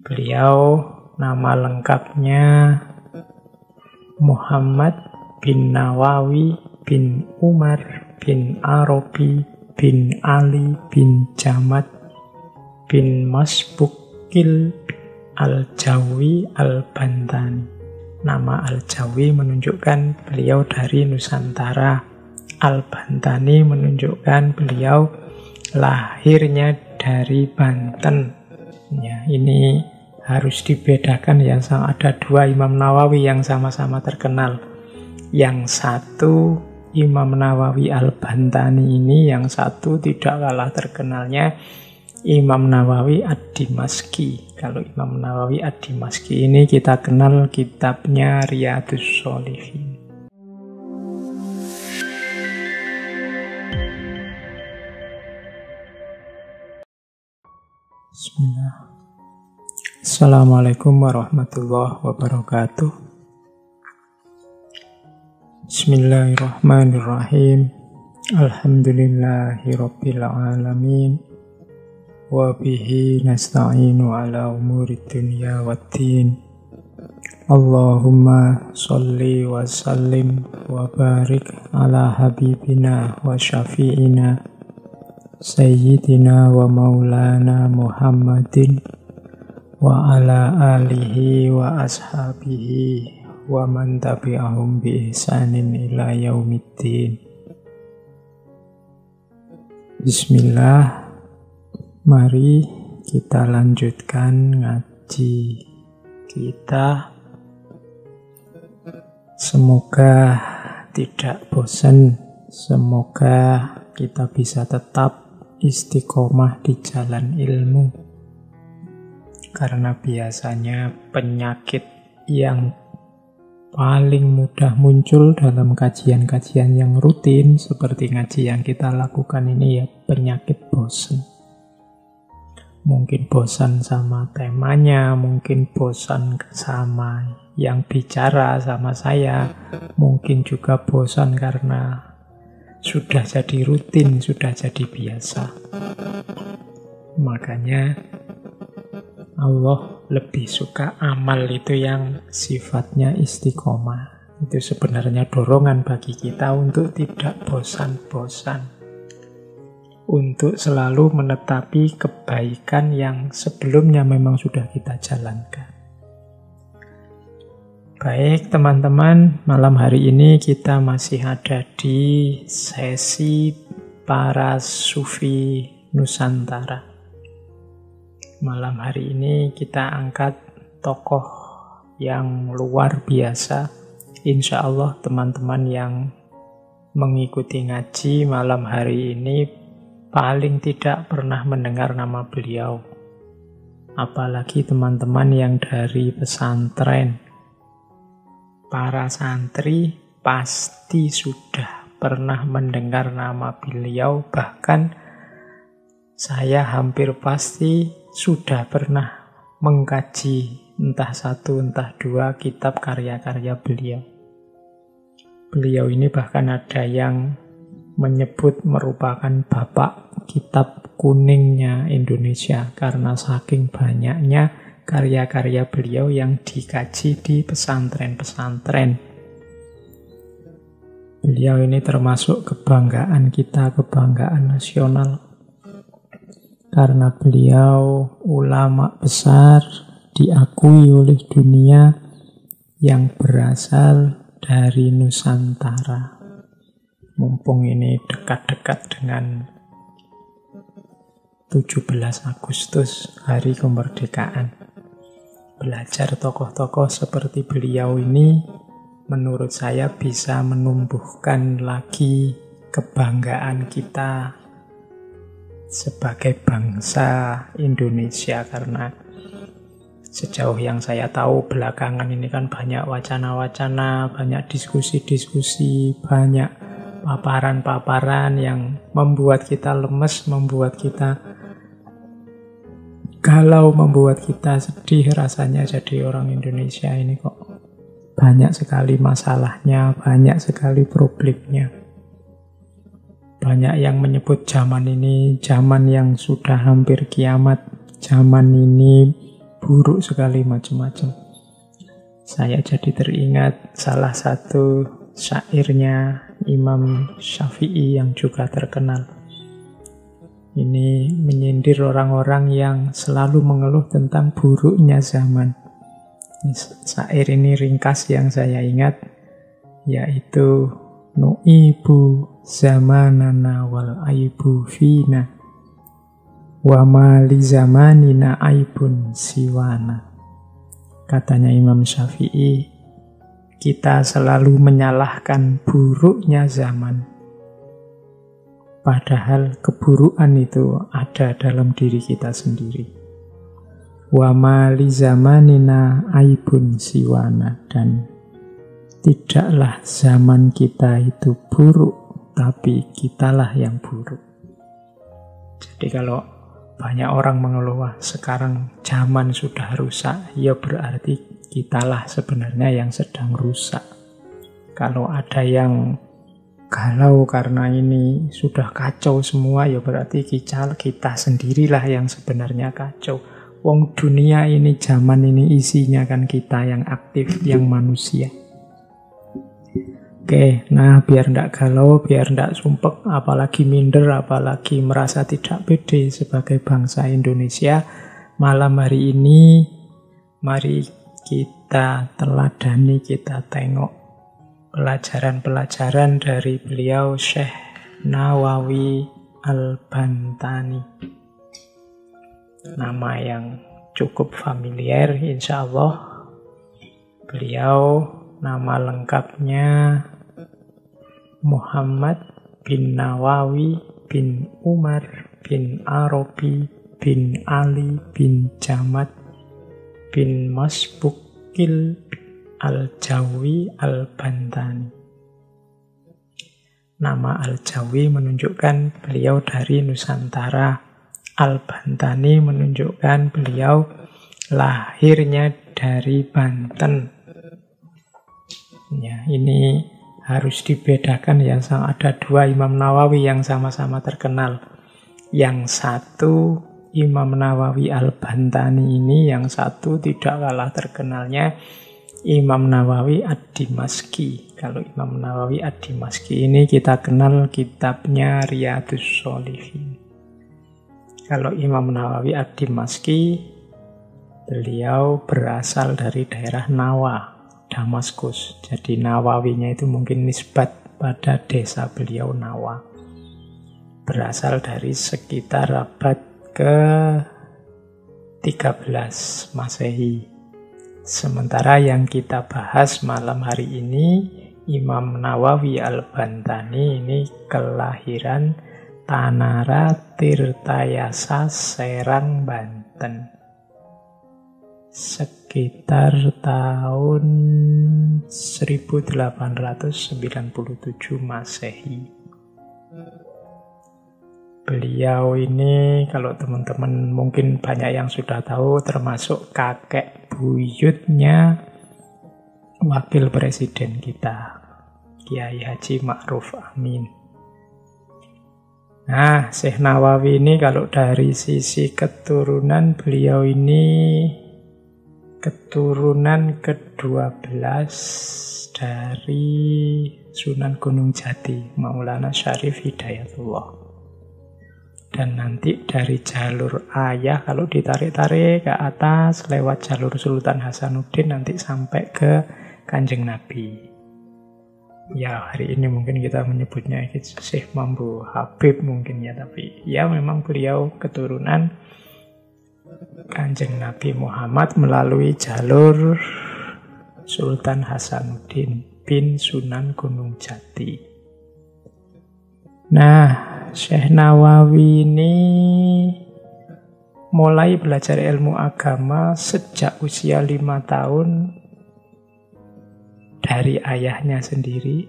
Beliau nama lengkapnya Muhammad bin Nawawi bin Umar bin Arabi bin Ali bin Jamad bin Masbukil Al-Jawi Al-Bantani. Nama Al-Jawi menunjukkan beliau dari Nusantara. Al-Bantani menunjukkan beliau lahirnya dari Banten. Ya, ini harus dibedakan ya. Ada dua Imam Nawawi yang sama-sama terkenal. Yang satu Imam Nawawi Al-Bantani ini, yang satu tidak kalah terkenalnya Imam Nawawi Ad-Dimashqi. Kalau Imam Nawawi Ad-Dimashqi ini kita kenal kitabnya Riyadhus Shalihin. Bismillah. Assalamualaikum warahmatullahi wabarakatuh. Bismillahirrahmanirrahim. Alhamdulillahi rabbil alamin. Wa bihi nasta'inu ala umuri dunya waddin. Allahumma sholli wa sallim wa barik ala habibina wa syafi'ina Sayyidina wa maulana Muhammadin wa ala alihi wa ashabihi wa man tabi'ahum bi ihsanin ila yaumiddin. Bismillah. Mari kita lanjutkan ngaji kita. Semoga tidak bosan, semoga kita bisa tetap istiqomah di jalan ilmu. Karena biasanya penyakit yang paling mudah muncul dalam kajian-kajian yang rutin seperti ngaji yang kita lakukan ini ya penyakit bosan. Mungkin bosan sama temanya, mungkin bosan sama yang bicara sama saya, mungkin juga bosan karena sudah jadi rutin, sudah jadi biasa. Makanya Allah lebih suka amal itu yang sifatnya istiqomah. Itu sebenarnya dorongan bagi kita untuk tidak bosan-bosan, untuk selalu menetapi kebaikan yang sebelumnya memang sudah kita jalankan. Baik teman-teman, malam hari ini kita masih ada di sesi para sufi Nusantara. Malam hari ini kita angkat tokoh yang luar biasa. Insya Allah teman-teman yang mengikuti ngaji malam hari ini paling tidak pernah mendengar nama beliau. Apalagi teman-teman yang dari pesantren. Para santri pasti sudah pernah mendengar nama beliau, bahkan saya hampir pasti sudah pernah mengkaji entah satu entah dua kitab karya-karya beliau. Beliau ini bahkan ada yang menyebut merupakan bapak kitab kuningnya Indonesia karena saking banyaknya karya-karya beliau yang dikaji di pesantren-pesantren. Beliau ini termasuk kebanggaan kita, kebanggaan nasional. Karena beliau ulama besar, diakui oleh dunia yang berasal dari Nusantara. Mumpung ini dekat-dekat dengan 17 Agustus, hari kemerdekaan. Belajar tokoh-tokoh seperti beliau ini menurut saya bisa menumbuhkan lagi kebanggaan kita sebagai bangsa Indonesia. Karena sejauh yang saya tahu belakangan ini kan banyak wacana-wacana, banyak diskusi-diskusi, banyak paparan-paparan yang membuat kita lemes, membuat kita galau, membuat kita sedih rasanya jadi orang Indonesia ini kok banyak sekali masalahnya, banyak sekali problemnya. Banyak yang menyebut zaman ini zaman yang sudah hampir kiamat, zaman ini buruk sekali macam-macam. Saya jadi teringat salah satu syairnya Imam Syafi'i yang juga terkenal. Ini menyindir orang-orang yang selalu mengeluh tentang buruknya zaman. Syair ini ringkas yang saya ingat, yaitu nu'ibu zamanana wal aibu fina wa ma li zamanina aibun siwana. Katanya Imam Syafi'i, kita selalu menyalahkan buruknya zaman. Padahal keburukan itu ada dalam diri kita sendiri. Wa ma li zamanina aibun siwana. Dan tidaklah zaman kita itu buruk, tapi kitalah yang buruk. Jadi kalau banyak orang mengeluh, wah sekarang zaman sudah rusak, ya berarti kitalah sebenarnya yang sedang rusak. Kalau ada yang galau karena ini sudah kacau semua, ya berarti kita sendirilah yang sebenarnya kacau. Wong dunia ini, zaman ini isinya kan kita yang aktif, yang manusia. Oke, nah biar ndak galau, biar ndak sumpek, apalagi minder, apalagi merasa tidak pede sebagai bangsa Indonesia, malam hari ini mari kita teladani, kita tengok pelajaran-pelajaran dari beliau Syekh Nawawi Al-Bantani. Nama yang cukup familiar insya Allah. Beliau nama lengkapnya Muhammad bin Nawawi bin Umar bin Arabi bin Ali bin Jamad bin Masbukil Al-Jawi Al-Bantani. Nama Al-Jawi menunjukkan beliau dari Nusantara. Al-Bantani menunjukkan beliau lahirnya dari Banten. Ya, ini harus dibedakan ya, ada dua Imam Nawawi yang sama-sama terkenal. Yang satu Imam Nawawi Al-Bantani ini, yang satu tidak kalah terkenalnya Imam Nawawi Ad-Dimashqi. Kalau Imam Nawawi Ad-Dimashqi ini kita kenal kitabnya Riyadhus Shalihin. Kalau Imam Nawawi Ad-Dimashqi, beliau berasal dari daerah Nawa, Damaskus. Jadi Nawawinya itu mungkin nisbat pada desa beliau Nawa. Berasal dari sekitar abad ke-13 Masehi. Sementara yang kita bahas malam hari ini, Imam Nawawi Al-Bantani ini kelahiran Tanara Tirtayasa, Serang, Banten. Sekitar tahun 1897 Masehi. Beliau ini kalau teman-teman mungkin banyak yang sudah tahu, termasuk kakek buyutnya wakil presiden kita, Kiai Haji Ma'ruf Amin. Nah, Syekh Nawawi ini kalau dari sisi keturunan, beliau ini keturunan ke-12 dari Sunan Gunung Jati, Maulana Syarif Hidayatullah. Dan nanti dari jalur ayah kalau ditarik-tarik ke atas lewat jalur Sultan Hasanuddin nanti sampai ke Kanjeng Nabi. Ya hari ini mungkin kita menyebutnya Syekh Mambu Habib mungkin ya, tapi ya memang beliau keturunan Kanjeng Nabi Muhammad melalui jalur Sultan Hasanuddin bin Sunan Gunung Jati. Nah, Syekh Nawawi ini mulai belajar ilmu agama sejak usia 5 tahun dari ayahnya sendiri.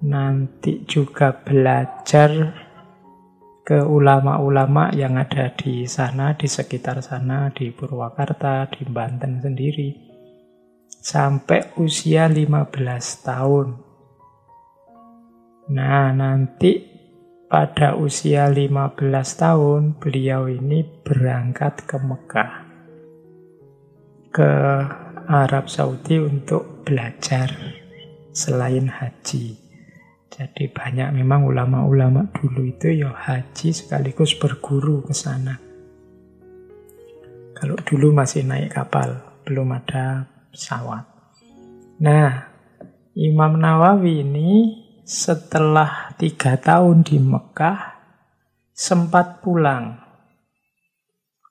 Nanti juga belajar ke ulama-ulama yang ada di sana, di sekitar sana, di Purwakarta, di Banten sendiri. Sampai usia 15 tahun. Nah, nanti pada usia 15 tahun, beliau ini berangkat ke Mekah. ke Arab Saudi untuk belajar selain haji. Jadi banyak memang ulama-ulama dulu itu ya haji sekaligus berguru ke sana. Kalau dulu masih naik kapal, belum ada pesawat. Nah, Imam Nawawi ini setelah 3 tahun di Mekah, sempat pulang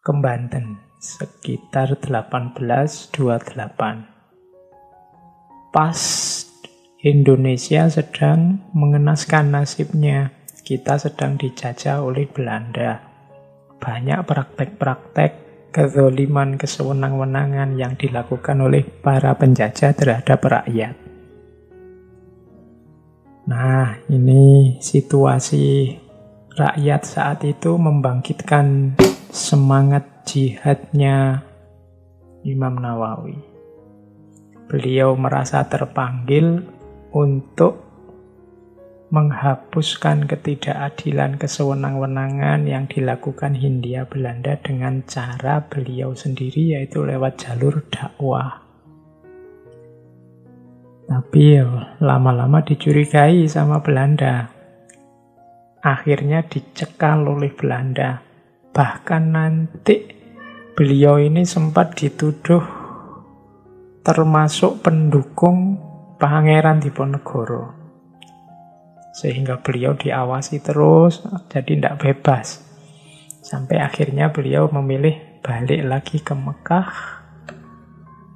ke Banten sekitar 1828. Pas Indonesia sedang mengenaskan nasibnya, kita sedang dijajah oleh Belanda. Banyak praktek-praktek kezaliman, kesewenang-wenangan yang dilakukan oleh para penjajah terhadap rakyat. Nah, ini situasi rakyat saat itu membangkitkan semangat jihadnya Imam Nawawi. Beliau merasa terpanggil untuk menghapuskan ketidakadilan, kesewenang-wenangan yang dilakukan Hindia Belanda dengan cara beliau sendiri, yaitu lewat jalur dakwah. Tapi lama-lama dicurigai sama Belanda. Akhirnya dicekal oleh Belanda. Bahkan nanti beliau ini sempat dituduh termasuk pendukung Pangeran Diponegoro. Sehingga beliau diawasi terus, jadi tidak bebas. Sampai akhirnya beliau memilih balik lagi ke Mekah,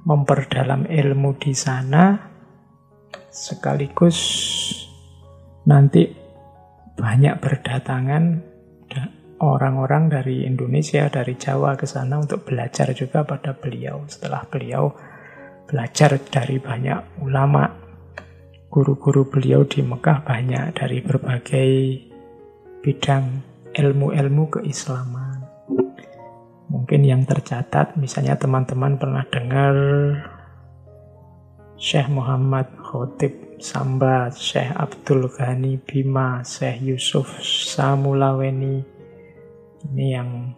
memperdalam ilmu di sana, sekaligus nanti banyak berdatangan orang-orang dari Indonesia, dari Jawa ke sana untuk belajar juga pada beliau. Setelah beliau belajar dari banyak ulama, guru-guru beliau di Mekah banyak dari berbagai bidang ilmu-ilmu keislaman. Mungkin yang tercatat, misalnya teman-teman pernah dengar Syekh Muhammad Khotib Samba, Syekh Abdul Ghani Bima, Syekh Yusuf Samulaweni. Ini yang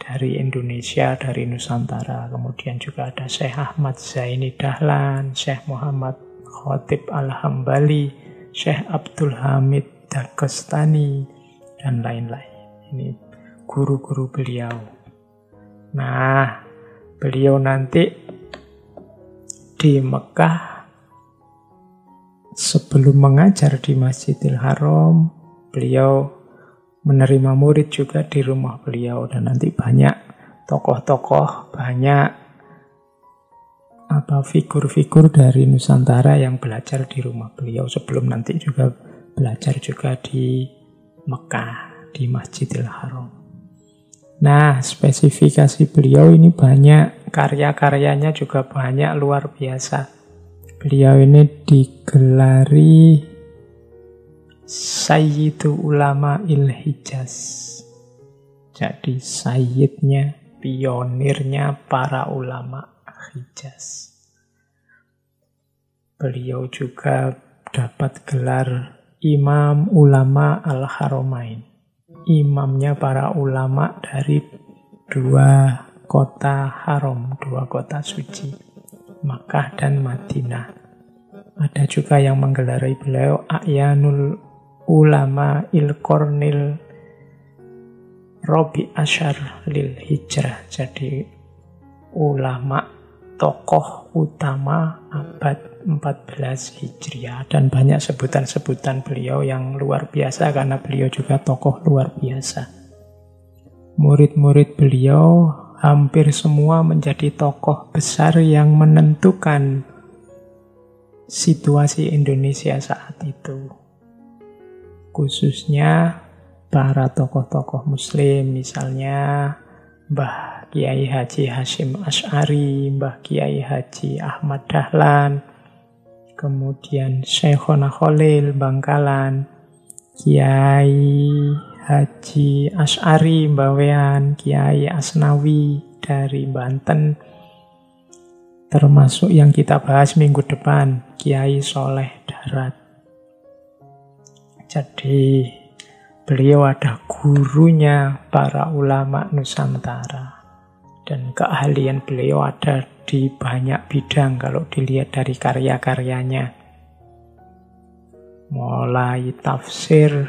dari Indonesia, dari Nusantara. Kemudian juga ada Syekh Ahmad Zaini Dahlan, Syekh Muhammad Khotib Al-Hambali, Syekh Abdul Hamid Dagestani, dan lain-lain. Ini guru-guru beliau. Nah, beliau nanti di Mekah, sebelum mengajar di Masjidil Haram, beliau menerima murid juga di rumah beliau. Dan nanti banyak tokoh-tokoh, banyak figur-figur dari Nusantara yang belajar di rumah beliau sebelum nanti juga belajar juga di Mekah, di Masjidil Haram. Nah, spesifikasi beliau ini banyak, karya-karyanya juga banyak, luar biasa. Beliau ini digelari Sayyidu Ulama Il-Hijaz. Jadi sayyidnya, pionirnya para ulama Hijaz. Beliau juga dapat gelar Imam Ulama Al-Haramain. Imamnya para ulama dari 2 kota haram, 2 kota suci, Makkah dan Madinah. Ada juga yang menggelari beliau A'yanul Ulama Il-Qornil Robi Asyar Lil Hijrah. Jadi ulama tokoh utama abad 14 Hijriah. Dan banyak sebutan-sebutan beliau yang luar biasa karena beliau juga tokoh luar biasa. Murid-murid beliau hampir semua menjadi tokoh besar yang menentukan situasi Indonesia saat itu. Khususnya para tokoh-tokoh muslim, misalnya Mbah Kiai Haji Hasyim Asy'ari, Mbah Kiai Haji Ahmad Dahlan, kemudian Syekhona Khalil Bangkalan, Kiai Haji Asy'ari Bawean, Kiai Asnawi dari Banten, termasuk yang kita bahas minggu depan, Kiai Soleh Darat. Jadi beliau ada gurunya para ulama Nusantara. Dan keahlian beliau ada di banyak bidang kalau dilihat dari karya-karyanya. Mulai tafsir,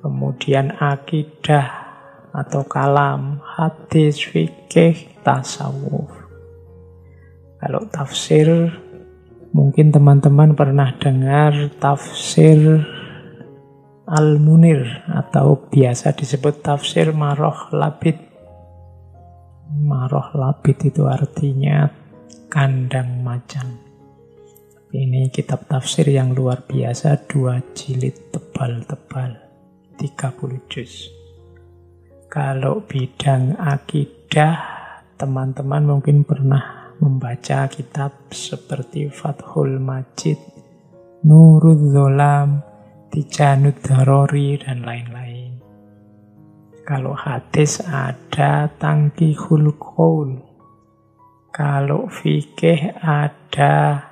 kemudian akidah atau kalam, hadis, fikih, tasawuf. Kalau tafsir, mungkin teman-teman pernah dengar tafsir Al-Munir atau biasa disebut tafsir Maroh Labid. Maroh Labid itu artinya kandang macan. Ini kitab tafsir yang luar biasa, 2 jilid tebal-tebal, 30 juz. Kalau bidang akidah, teman-teman mungkin pernah membaca kitab seperti Fathul Majid, Nurul Zolam, Tijanud Darori, dan lain-lain. Kalau hadis ada Tangkihul Qaul. Kalau fikih ada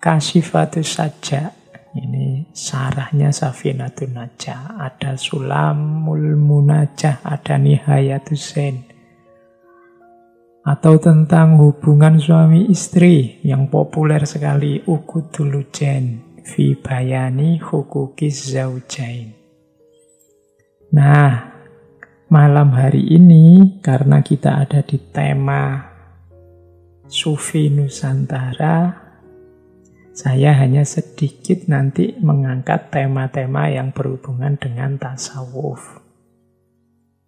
Kasyifatus Saja. Ini sarahnya Safinatun Najah. Ada Sulamul Munajah, ada Nihayatus Sen. Atau tentang hubungan suami istri yang populer sekali, Uqudul Jen fi bayani huquqiz zaujain. Nah, malam hari ini karena kita ada di tema Sufi Nusantara, saya hanya sedikit nanti mengangkat tema-tema yang berhubungan dengan tasawuf.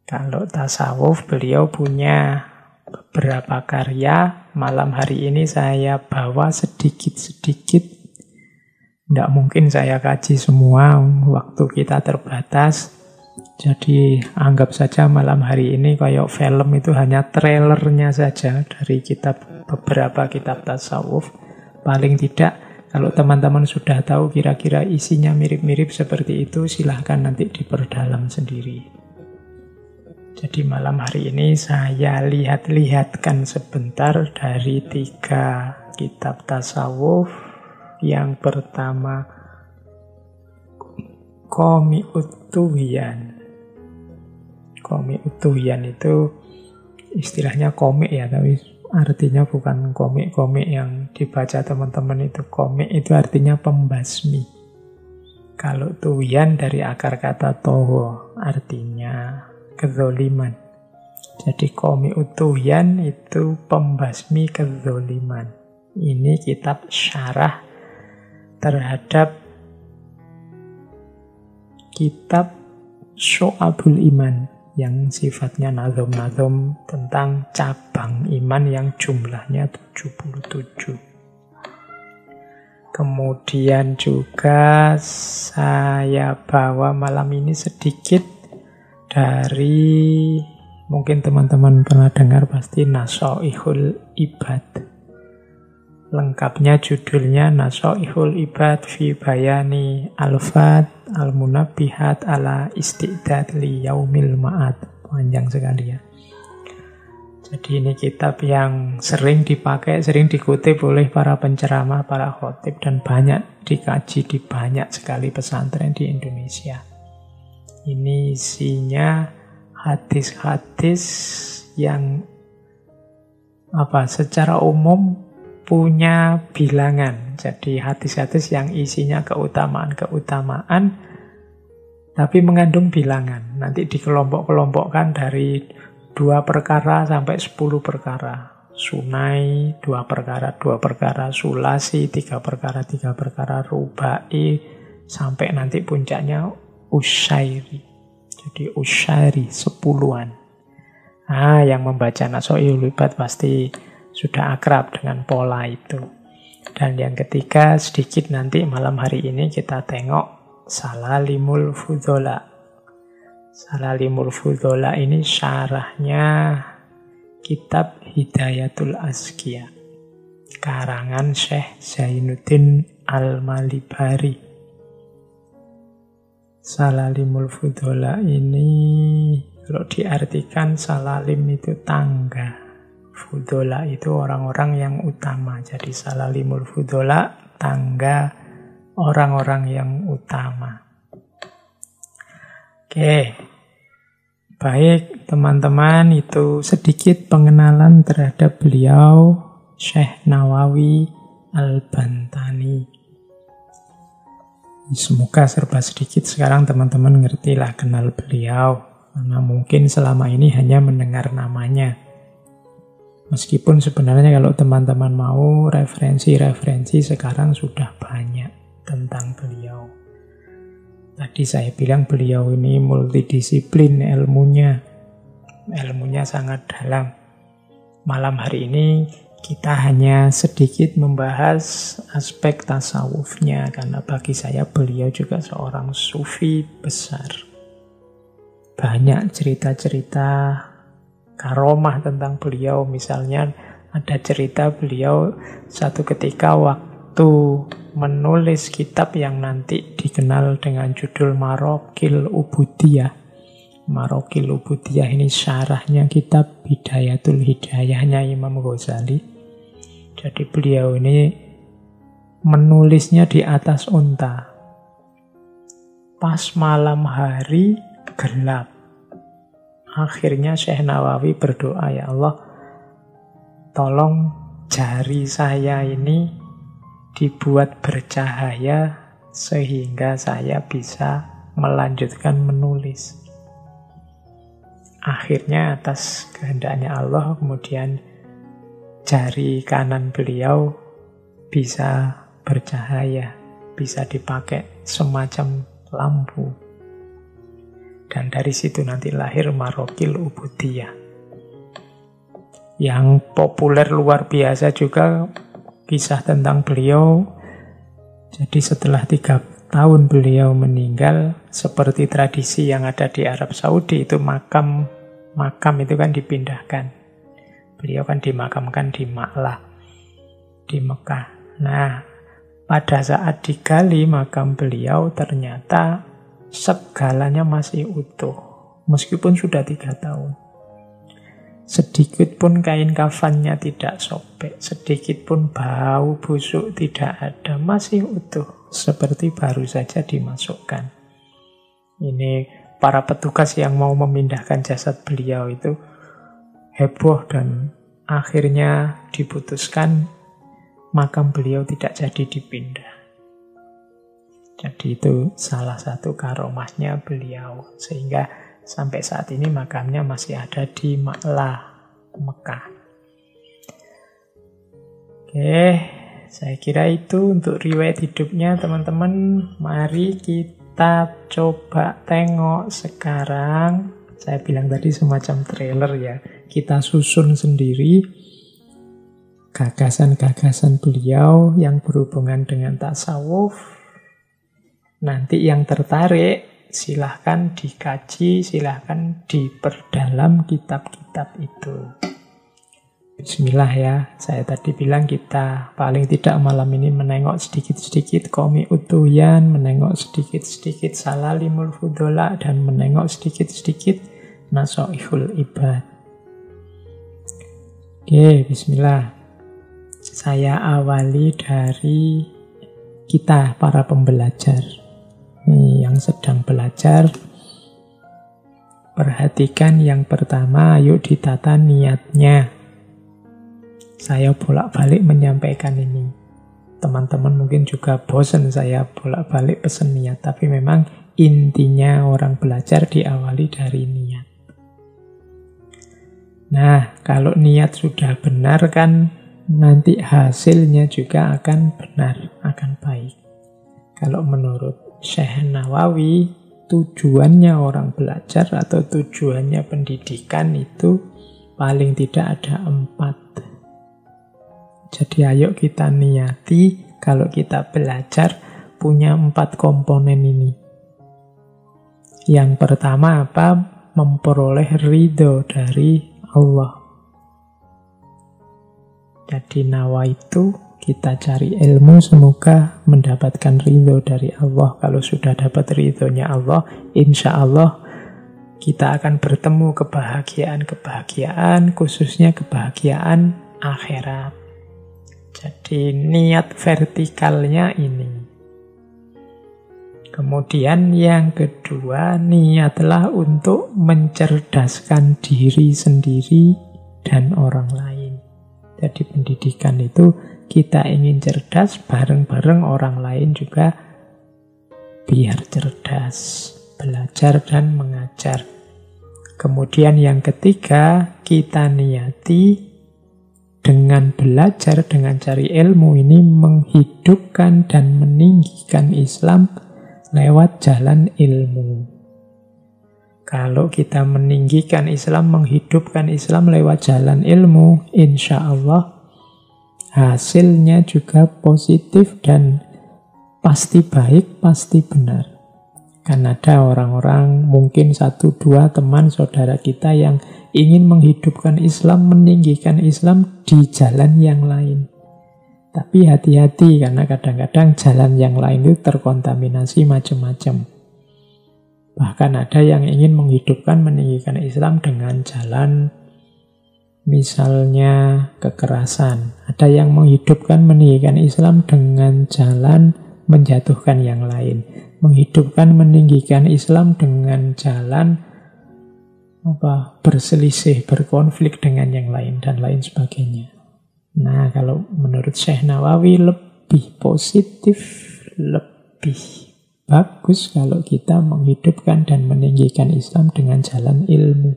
Kalau tasawuf, beliau punya beberapa karya. Malam hari ini saya bawa sedikit-sedikit. Tidak mungkin saya kaji semua, waktu kita terbatas. Jadi anggap saja malam hari ini kayak film itu hanya trailernya saja dari beberapa kitab tasawuf. Paling tidak, kalau teman-teman sudah tahu kira-kira isinya mirip-mirip seperti itu, silahkan nanti diperdalam sendiri. Jadi malam hari ini saya lihat-lihatkan sebentar dari 3 kitab tasawuf. Yang pertama, Qomi'ut Tughyan. Qomi'ut Tughyan itu istilahnya komik ya, tapi artinya bukan komik-komik yang dibaca teman-teman itu. Komik itu artinya pembasmi. Kalau Tughyan dari akar kata toho, artinya kezoliman. Jadi Qomi'ut Tughyan itu pembasmi kezoliman. Ini kitab syarah terhadap kitab Syu'abul Iman yang sifatnya nazom-nazom tentang cabang iman yang jumlahnya 77. Kemudian juga saya bawa malam ini sedikit dari, mungkin teman-teman pernah dengar pasti, Nasoihul Ibad. Lengkapnya judulnya Nasoihul Ibad fi bayani alfat al-munabbihat ala istidad li yaumil ma'ad. Panjang sekali ya. Jadi ini kitab yang sering dipakai, sering dikutip oleh para penceramah, para khotib, dan banyak dikaji di banyak sekali pesantren di Indonesia. Ini isinya hadis-hadis yang secara umum punya bilangan. Jadi hadis-hadis yang isinya keutamaan-keutamaan tapi mengandung bilangan. Nanti dikelompok-kelompokkan dari 2 perkara sampai 10 perkara. Sunai 2 perkara, 2 perkara, sulasi 3 perkara, 3 perkara, rubai sampai nanti puncaknya usyairi. Jadi usyairi 10-an. Nah, yang membaca Nasoihul Ibad pasti sudah akrab dengan pola itu. Dan yang ketiga, sedikit nanti malam hari ini kita tengok Salalimul Fudhola. Salalimul Fudhola ini syarahnya kitab Hidayatul Azkiya, karangan Syekh Zainuddin Al-Malibari. Salalimul Fudhola ini kalau diartikan, salalim itu tangga, Fudhola itu orang-orang yang utama. Jadi Salalimul Fudhola, tangga orang-orang yang utama. Oke, Baik, teman-teman, itu sedikit pengenalan terhadap beliau, Syekh Nawawi Al-Bantani. Semoga serba sedikit sekarang teman-teman ngertilah kenal beliau, karena mungkin selama ini hanya mendengar namanya. Meskipun sebenarnya kalau teman-teman mau referensi-referensi sekarang sudah banyak tentang beliau. Tadi saya bilang beliau ini multidisiplin ilmunya. Ilmunya sangat dalam. Malam hari ini kita hanya sedikit membahas aspek tasawufnya, karena bagi saya beliau juga seorang sufi besar. Banyak cerita-cerita karomah tentang beliau. Misalnya ada cerita beliau satu ketika waktu menulis kitab yang nanti dikenal dengan judul Maraqil Ubudiyah. Maraqil Ubudiyah ini syarahnya kitab Bidayatul Hidayahnya Imam Ghazali. Jadi beliau ini menulisnya di atas unta. Pas malam hari gelap. Akhirnya Syekh Nawawi berdoa, ya Allah, tolong jari saya ini dibuat bercahaya sehingga saya bisa melanjutkan menulis. Akhirnya atas kehendaknya Allah, kemudian jari kanan beliau bisa bercahaya, bisa dipakai semacam lampu. Dan dari situ nanti lahir Maraqil Ubudiyah. Yang populer luar biasa juga kisah tentang beliau. Jadi setelah 3 tahun beliau meninggal, seperti tradisi yang ada di Arab Saudi, itu makam itu kan dipindahkan. Beliau kan dimakamkan di Ma'lah, di Mekah. Nah, pada saat digali makam beliau, ternyata segalanya masih utuh, meskipun sudah 3 tahun. Sedikit pun kain kafannya tidak sobek, sedikit pun bau busuk tidak ada, masih utuh, seperti baru saja dimasukkan. Ini para petugas yang mau memindahkan jasad beliau itu heboh, dan akhirnya diputuskan makam beliau tidak jadi dipindah. Jadi itu salah satu karomahnya beliau, sehingga sampai saat ini makamnya masih ada di Ma'lah, Mekah. Oke, saya kira itu untuk riwayat hidupnya, teman-teman. Mari kita coba tengok sekarang. Saya bilang tadi semacam trailer ya. Kita susun sendiri gagasan-gagasan beliau yang berhubungan dengan tasawuf. Nanti yang tertarik silahkan dikaji, silahkan diperdalam kitab-kitab itu. Bismillah ya, saya tadi bilang kita paling tidak malam ini menengok sedikit-sedikit Qomi Utuyan, menengok sedikit-sedikit Salalimul Fudola, dan menengok sedikit-sedikit Nasoihul Ibad. Oke, bismillah. Saya awali dari kita para pembelajar. Nih, yang sedang belajar, perhatikan yang pertama, yuk ditata niatnya. Saya bolak-balik menyampaikan ini. Teman-teman mungkin juga bosan saya bolak-balik pesan niat, tapi memang intinya orang belajar diawali dari niat. Nah, kalau niat sudah benar kan nanti hasilnya juga akan benar, akan baik. Kalau menurut Syekh Nawawi, tujuannya orang belajar atau tujuannya pendidikan itu paling tidak ada 4. Jadi ayo kita niati kalau kita belajar punya 4 komponen ini. Yang pertama apa? Memperoleh ridho dari Allah. Jadi nawaitu, kita cari ilmu semoga mendapatkan ridho dari Allah. Kalau sudah dapat ridhonya Allah, insya Allah kita akan bertemu kebahagiaan-kebahagiaan, khususnya kebahagiaan akhirat. Jadi niat vertikalnya ini. Kemudian yang kedua, niatlah untuk mencerdaskan diri sendiri dan orang lain. Jadi pendidikan itu kita ingin cerdas, bareng-bareng orang lain juga biar cerdas. Belajar dan mengajar. Kemudian yang ketiga, kita niati dengan belajar, dengan cari ilmu ini menghidupkan dan meninggikan Islam lewat jalan ilmu. Kalau kita meninggikan Islam, menghidupkan Islam lewat jalan ilmu, insya Allah hasilnya juga positif dan pasti baik, pasti benar. Kan ada orang-orang, mungkin 1-2 teman saudara kita yang ingin menghidupkan Islam, meninggikan Islam di jalan yang lain. Tapi hati-hati karena kadang-kadang jalan yang lain itu terkontaminasi macam-macam. Bahkan ada yang ingin menghidupkan, meninggikan Islam dengan jalan misalnya kekerasan. Ada yang menghidupkan, meninggikan Islam dengan jalan menjatuhkan yang lain. Menghidupkan, meninggikan Islam dengan jalan berselisih, berkonflik dengan yang lain, dan lain sebagainya. Nah, kalau menurut Syekh Nawawi lebih positif, lebih bagus kalau kita menghidupkan dan meninggikan Islam dengan jalan ilmu.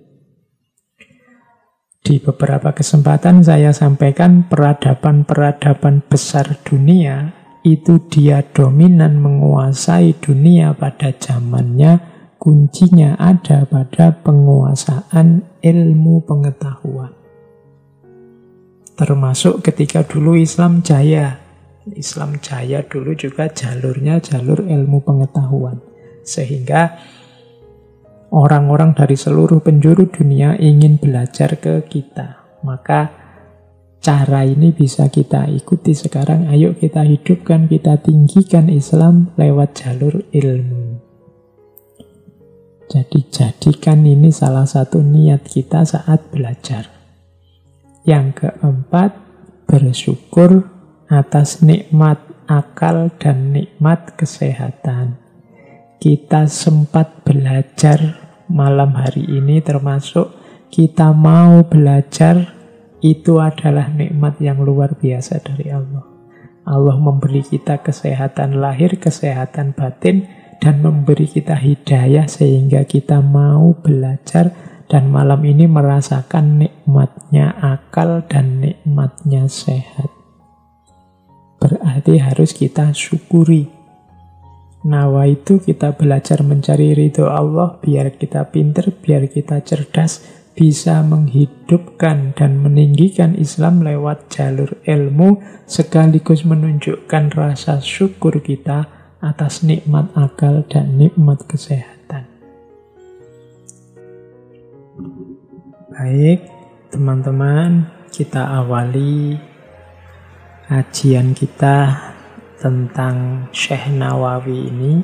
Di beberapa kesempatan saya sampaikan peradaban-peradaban besar dunia itu dia dominan menguasai dunia pada zamannya, kuncinya ada pada penguasaan ilmu pengetahuan. Termasuk ketika dulu Islam jaya. Islam jaya dulu juga jalurnya jalur ilmu pengetahuan. Sehingga orang-orang dari seluruh penjuru dunia ingin belajar ke kita. Maka cara ini bisa kita ikuti sekarang. Ayo kita hidupkan, kita tinggikan Islam lewat jalur ilmu. Jadi jadikan ini salah satu niat kita saat belajar. Yang keempat, bersyukur atas nikmat akal dan nikmat kesehatan. Kita sempat belajar malam hari ini, termasuk kita mau belajar, itu adalah nikmat yang luar biasa dari Allah. Allah memberi kita kesehatan lahir, kesehatan batin, dan memberi kita hidayah sehingga kita mau belajar. Dan malam ini merasakan nikmatnya akal dan nikmatnya sehat. Berarti harus kita syukuri. Nawa itu kita belajar mencari ridho Allah, biar kita pinter, biar kita cerdas, bisa menghidupkan dan meninggikan Islam lewat jalur ilmu, sekaligus menunjukkan rasa syukur kita atas nikmat akal dan nikmat kesehatan. Baik, teman-teman, kita awali kajian kita tentang Syekh Nawawi ini,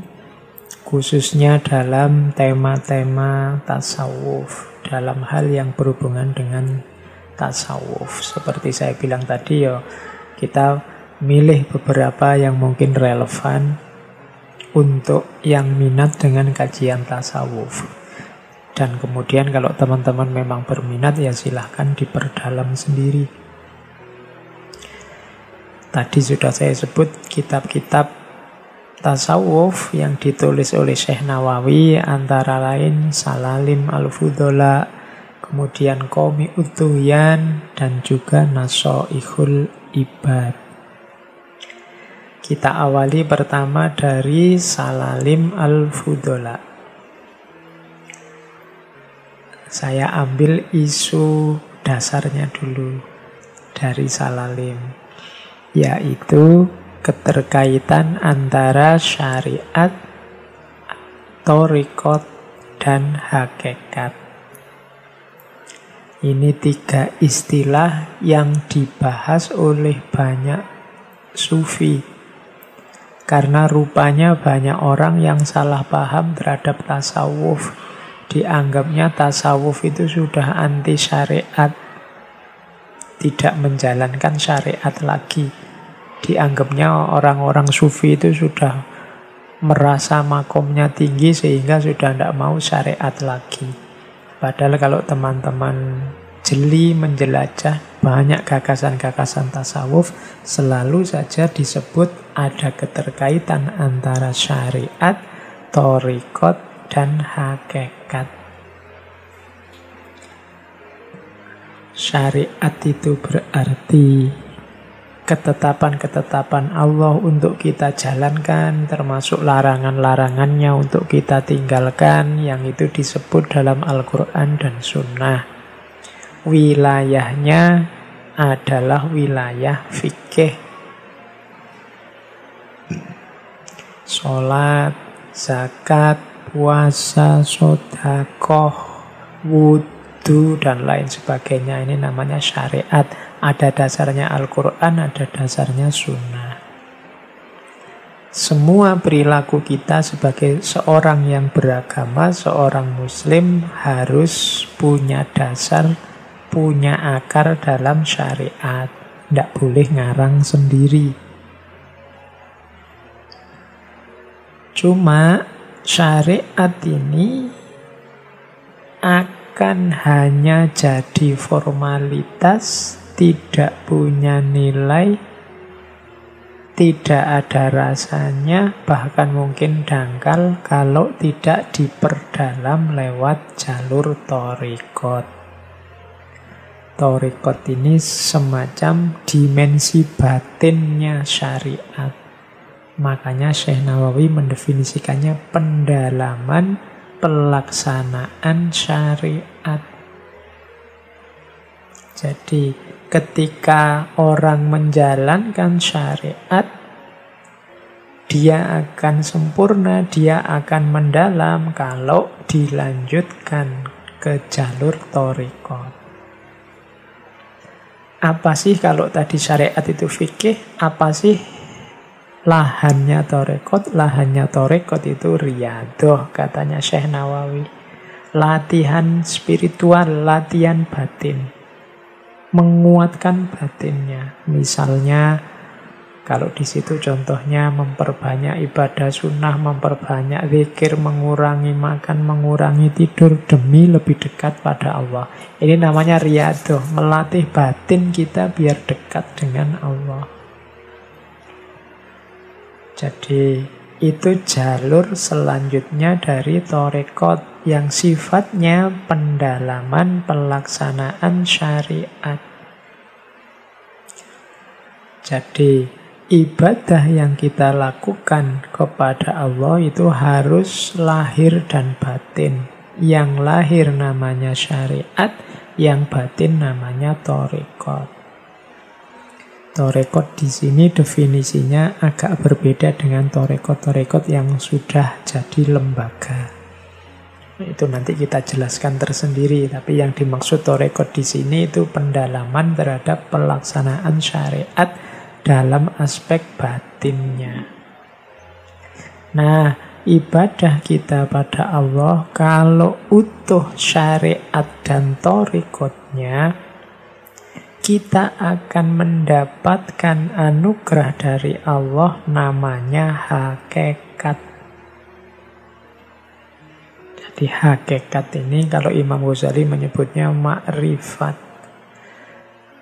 khususnya dalam tema-tema tasawuf, dalam hal yang berhubungan dengan tasawuf. Seperti saya bilang tadi, kita milih beberapa yang mungkin relevan untuk yang minat dengan kajian tasawuf. Dan kemudian kalau teman-teman memang berminat, ya silahkan diperdalam sendiri. Tadi sudah saya sebut kitab-kitab tasawuf yang ditulis oleh Syekh Nawawi, antara lain Salalim Al-Fudola, kemudian Qomi Utuyan, dan juga Nasoihul Ibad. Kita awali pertama dari Salalim Al-Fudola. Saya ambil isu dasarnya dulu dari Salalim, yaitu keterkaitan antara syariat, thariqat, dan hakikat. Ini 3 istilah yang dibahas oleh banyak sufi, karena rupanya banyak orang yang salah paham terhadap tasawuf. Dianggapnya tasawuf itu sudah anti syariat, tidak menjalankan syariat lagi. Dianggapnya orang-orang sufi itu sudah merasa makomnya tinggi sehingga sudah tidak mau syariat lagi. Padahal kalau teman-teman jeli menjelajah banyak gagasan-gagasan tasawuf, selalu saja disebut ada keterkaitan antara syariat, thariqat, dan hakikat. Syariat itu berarti ketetapan-ketetapan Allah untuk kita jalankan, termasuk larangan-larangannya untuk kita tinggalkan, yang itu disebut dalam Al-Quran dan Sunnah. Wilayahnya adalah wilayah fikih. Sholat, zakat, puasa, sedekah, wudhu, dan lain sebagainya. Ini namanya syariat. Ada dasarnya Al-Quran, ada dasarnya Sunnah. Semua perilaku kita sebagai seorang yang beragama, seorang Muslim, harus punya dasar, punya akar dalam syariat. Tidak boleh ngarang sendiri. Cuma syariat ini akan hanya jadi formalitas, tidak punya nilai, tidak ada rasanya, bahkan mungkin dangkal kalau tidak diperdalam lewat jalur thariqat. Thariqat ini semacam dimensi batinnya syariat. Makanya Syekh Nawawi mendefinisikannya pendalaman pelaksanaan syariat. Jadi ketika orang menjalankan syariat, dia akan sempurna, dia akan mendalam kalau dilanjutkan ke jalur thariqat. Apa sih kalau tadi syariat itu fikih? Apa sih lahannya thariqat? Lahannya thariqat itu riyadhah, katanya Syekh Nawawi. Latihan spiritual, latihan batin. Menguatkan batinnya. Misalnya, kalau di situ contohnya memperbanyak ibadah sunnah, memperbanyak zikir, mengurangi makan, mengurangi tidur demi lebih dekat pada Allah. Ini namanya riyadhah, melatih batin kita biar dekat dengan Allah. Jadi itu jalur selanjutnya dari thariqat yang sifatnya pendalaman pelaksanaan syariat. Jadi ibadah yang kita lakukan kepada Allah itu harus lahir dan batin. Yang lahir namanya syariat, yang batin namanya thariqat. Thariqat di sini definisinya agak berbeda dengan thariqat yang sudah jadi lembaga. Itu nanti kita jelaskan tersendiri. Tapi yang dimaksud thariqat di sini itu pendalaman terhadap pelaksanaan syariat dalam aspek batinnya. Nah, ibadah kita pada Allah kalau utuh syariat dan thariqatnya, kita akan mendapatkan anugerah dari Allah namanya hakikat. Jadi hakikat ini kalau Imam Ghazali menyebutnya ma'rifat.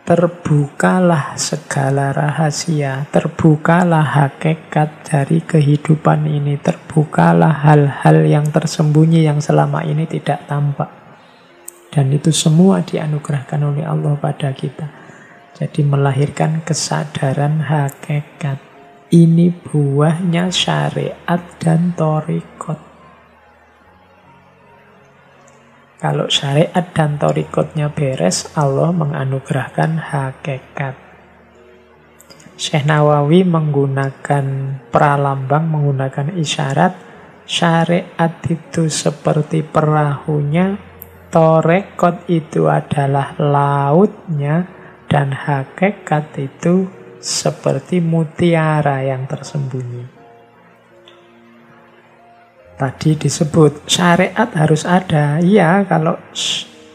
Terbukalah segala rahasia, terbukalah hakikat dari kehidupan ini, terbukalah hal-hal yang tersembunyi yang selama ini tidak tampak. Dan itu semua dianugerahkan oleh Allah pada kita. Jadi melahirkan kesadaran hakikat. Ini buahnya syariat dan thariqat. Kalau syariat dan thariqatnya beres, Allah menganugerahkan hakikat. Syekh Nawawi menggunakan pralambang, menggunakan isyarat. Syariat itu seperti perahunya, thariqat itu adalah lautnya, dan hakikat itu seperti mutiara yang tersembunyi. Tadi disebut syariat harus ada. Iya, kalau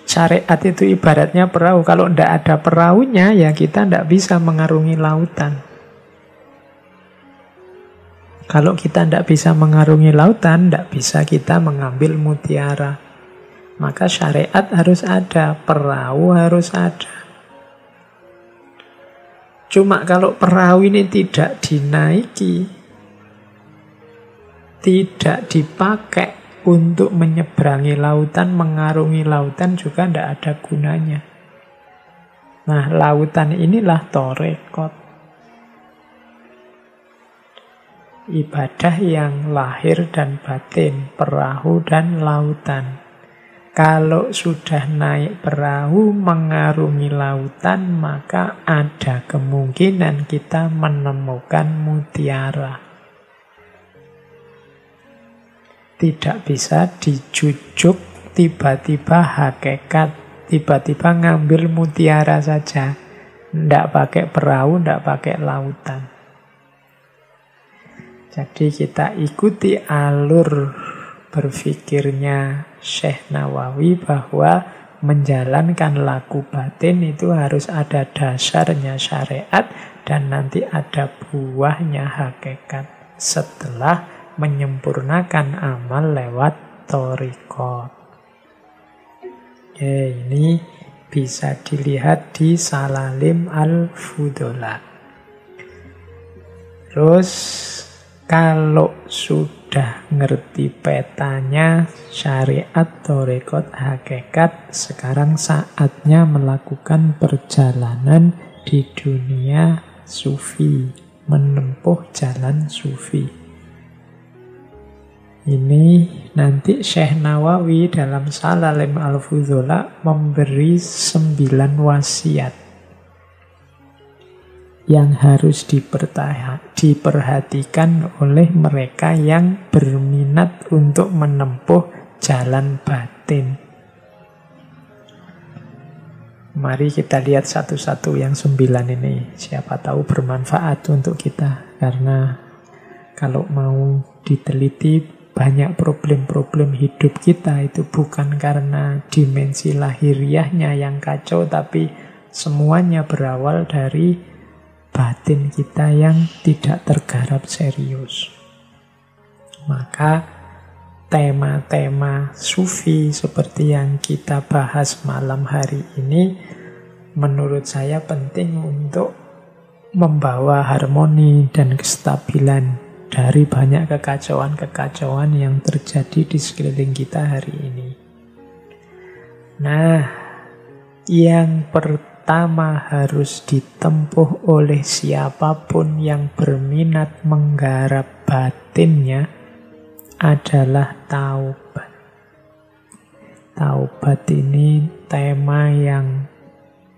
syariat itu ibaratnya perahu. Kalau tidak ada perahunya, ya kita tidak bisa mengarungi lautan. Kalau kita tidak bisa mengarungi lautan, tidak bisa kita mengambil mutiara. Maka syariat harus ada, perahu harus ada. Cuma kalau perahu ini tidak dinaiki, tidak dipakai untuk menyeberangi lautan, mengarungi lautan juga tidak ada gunanya. Nah, lautan inilah torekot. Ibadah yang lahir dan batin, perahu dan lautan. Kalau sudah naik perahu mengarungi lautan, maka ada kemungkinan kita menemukan mutiara. Tidak bisa dijujuk tiba-tiba hakikat, tiba-tiba ngambil mutiara saja. Tidak pakai perahu, tidak pakai lautan. Jadi kita ikuti alur berpikirnya Syekh Nawawi bahwa menjalankan laku batin itu harus ada dasarnya syariat dan nanti ada buahnya hakikat setelah menyempurnakan amal lewat thariqat. Ini bisa dilihat di Salalim Al-Fudola. Terus kalau sudah ngerti petanya syariat, thariqat, hakikat, sekarang saatnya melakukan perjalanan di dunia sufi, menempuh jalan sufi. Ini nanti Syekh Nawawi dalam Salalim Al-Fudola memberi 9 wasiat yang harus diperhatikan oleh mereka yang berminat untuk menempuh jalan batin. Mari kita lihat satu-satu yang 9 ini. Siapa tahu bermanfaat untuk kita. Karena kalau mau diteliti, banyak problem-problem hidup kita itu bukan karena dimensi lahiriahnya yang kacau, tapi semuanya berawal dari batin kita yang tidak tergarap serius. Maka tema-tema sufi seperti yang kita bahas malam hari ini menurut saya penting untuk membawa harmoni dan kestabilan dari banyak kekacauan-kekacauan yang terjadi di sekeliling kita hari ini. Nah, yang pertama harus ditempuh oleh siapapun yang berminat menggarap batinnya adalah taubat. Taubat ini tema yang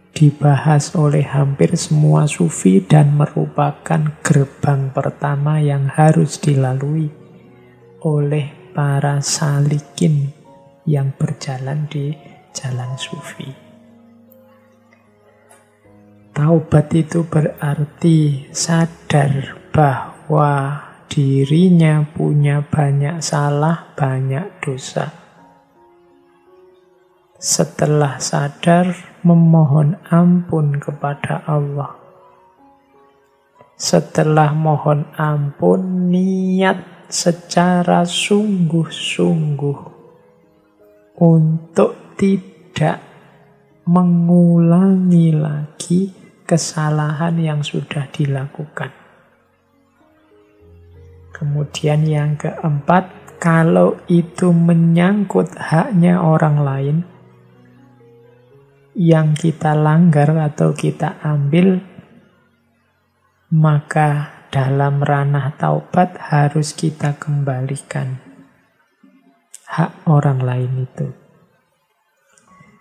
dibahas oleh hampir semua sufi dan merupakan gerbang pertama yang harus dilalui oleh para salikin yang berjalan di jalan sufi. Taubat itu berarti sadar bahwa dirinya punya banyak salah, banyak dosa. Setelah sadar, memohon ampun kepada Allah. Setelah mohon ampun, niat secara sungguh-sungguh untuk tidak mengulangi lagi kesalahan yang sudah dilakukan. Kemudian yang keempat, kalau itu menyangkut haknya orang lain yang kita langgar atau kita ambil, maka dalam ranah taubat harus kita kembalikan hak orang lain itu.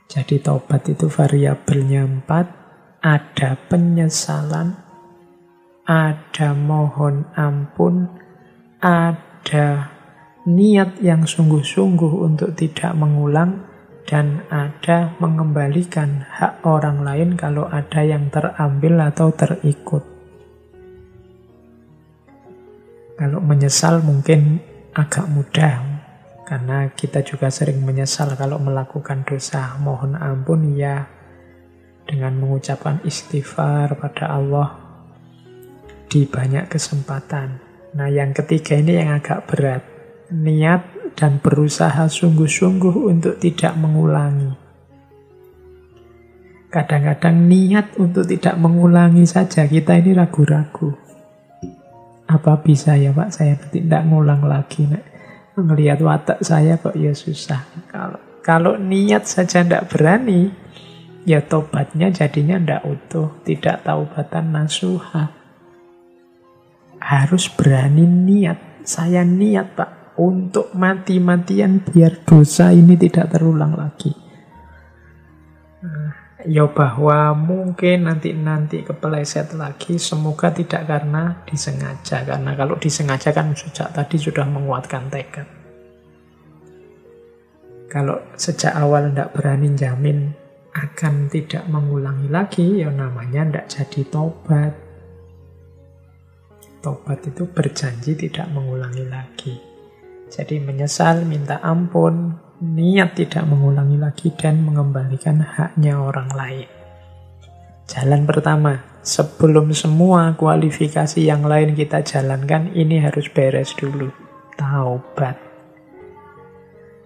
Jadi taubat itu variabelnya 4. Ada penyesalan, ada mohon ampun, ada niat yang sungguh-sungguh untuk tidak mengulang, dan ada mengembalikan hak orang lain kalau ada yang terambil atau terikut. Kalau menyesal mungkin agak mudah, karena kita juga sering menyesal kalau melakukan dosa. Mohon ampun ya dengan mengucapkan istighfar pada Allah di banyak kesempatan. Nah, yang ketiga ini yang agak berat. Niat dan berusaha sungguh-sungguh untuk tidak mengulangi. Kadang-kadang niat untuk tidak mengulangi saja kita ini ragu-ragu. Apa bisa ya Pak, saya tidak ngulang lagi. Ngelihat watak saya kok ya susah. Kalau niat saja tidak berani, ya tobatnya jadinya tidak utuh. Tidak taubatan nasuha. Harus berani niat. Saya niat Pak, untuk mati-matian biar dosa ini tidak terulang lagi. Ya bahwa mungkin nanti kepeleset lagi, semoga tidak karena disengaja. Karena kalau disengaja kan sejak tadi sudah menguatkan tekad. Kalau sejak awal tidak berani jamin akan tidak mengulangi lagi, ya namanya tidak jadi tobat. Tobat itu berjanji tidak mengulangi lagi. Jadi menyesal, minta ampun, niat tidak mengulangi lagi dan mengembalikan haknya orang lain. Jalan pertama, sebelum semua kualifikasi yang lain kita jalankan, ini harus beres dulu. Taubat.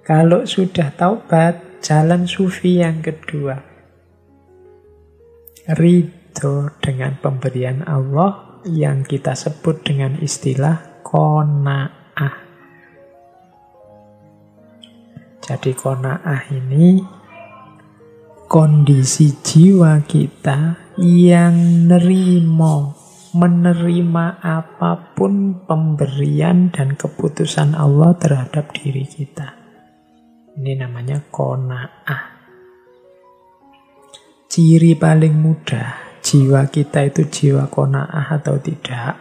Kalau sudah taubat, jalan sufi yang kedua. Ridho dengan pemberian Allah yang kita sebut dengan istilah qanaah. Jadi qanaah ini kondisi jiwa kita yang menerima apapun pemberian dan keputusan Allah terhadap diri kita. Ini namanya qanaah. Ciri paling mudah jiwa kita itu jiwa qanaah atau tidak.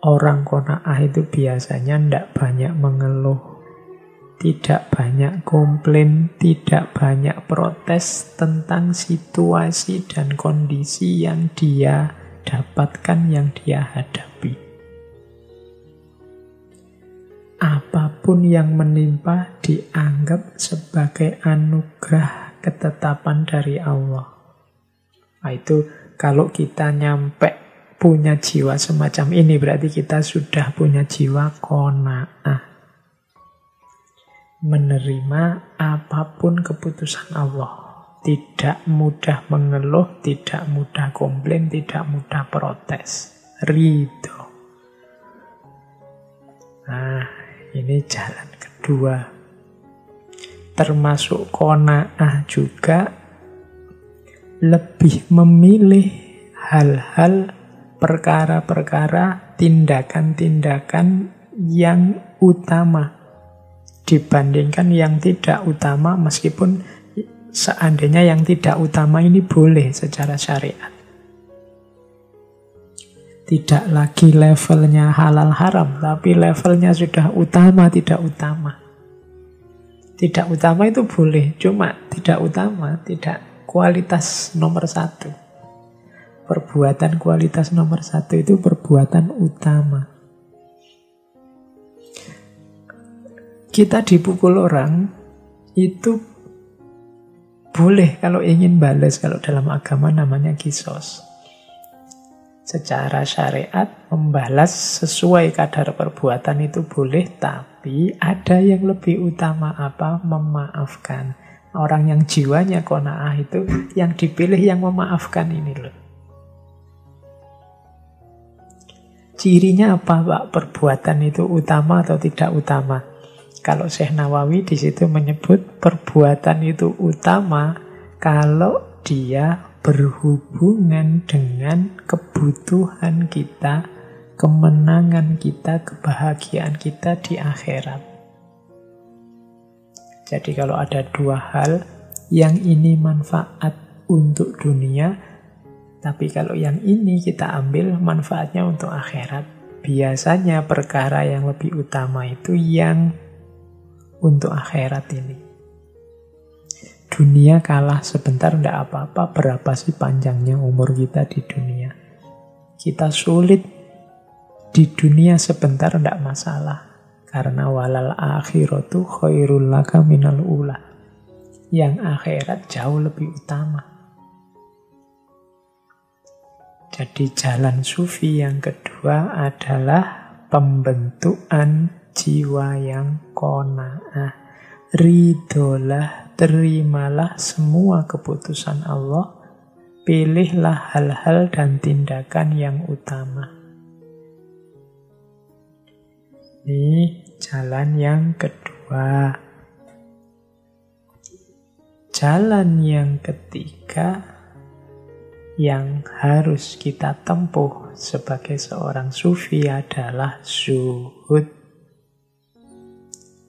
Orang qanaah itu biasanya tidak banyak mengeluh, tidak banyak komplain, tidak banyak protes tentang situasi dan kondisi yang dia dapatkan, yang dia hadapi. Apapun yang menimpa dianggap sebagai anugerah ketetapan dari Allah. Nah, itu kalau kita nyampe punya jiwa semacam ini, berarti kita sudah punya jiwa qanaah. Menerima apapun keputusan Allah. Tidak mudah mengeluh, tidak mudah komplain, tidak mudah protes. Ridho. Nah, ini jalan kedua. Termasuk qanaah juga lebih memilih hal-hal, perkara-perkara, tindakan-tindakan yang utama dibandingkan yang tidak utama, meskipun seandainya yang tidak utama ini boleh secara syariat. Tidak lagi levelnya halal haram, tapi levelnya sudah utama, tidak utama. Tidak utama itu boleh, cuma tidak utama, tidak kualitas nomor satu. Perbuatan kualitas nomor satu itu perbuatan utama. Kita dipukul orang, itu boleh kalau ingin balas. Kalau dalam agama namanya kisos. Secara syariat, membalas sesuai kadar perbuatan itu boleh, tapi ada yang lebih utama apa? Memaafkan. Orang yang jiwanya qanaah itu, yang dipilih yang memaafkan ini loh. Cirinya apa Pak? Perbuatan itu utama atau tidak utama? Kalau Syekh Nawawi di situ menyebut perbuatan itu utama kalau dia berhubungan dengan kebutuhan kita, kemenangan kita, kebahagiaan kita di akhirat. Jadi kalau ada dua hal, yang ini manfaat untuk dunia, tapi kalau yang ini kita ambil manfaatnya untuk akhirat. Biasanya perkara yang lebih utama itu yang untuk akhirat ini. Dunia kalah sebentar tidak apa-apa, berapa sih panjangnya umur kita di dunia. Kita sulit di dunia sebentar tidak masalah. Karena walal akhiratu khairul laka minal ula. Yang akhirat jauh lebih utama. Jadi jalan sufi yang kedua adalah pembentukan jiwa yang qanaah. Ridolah, terimalah semua keputusan Allah. Pilihlah hal-hal dan tindakan yang utama. Ini jalan yang kedua. Jalan yang ketiga yang harus kita tempuh sebagai seorang sufi adalah zuhud.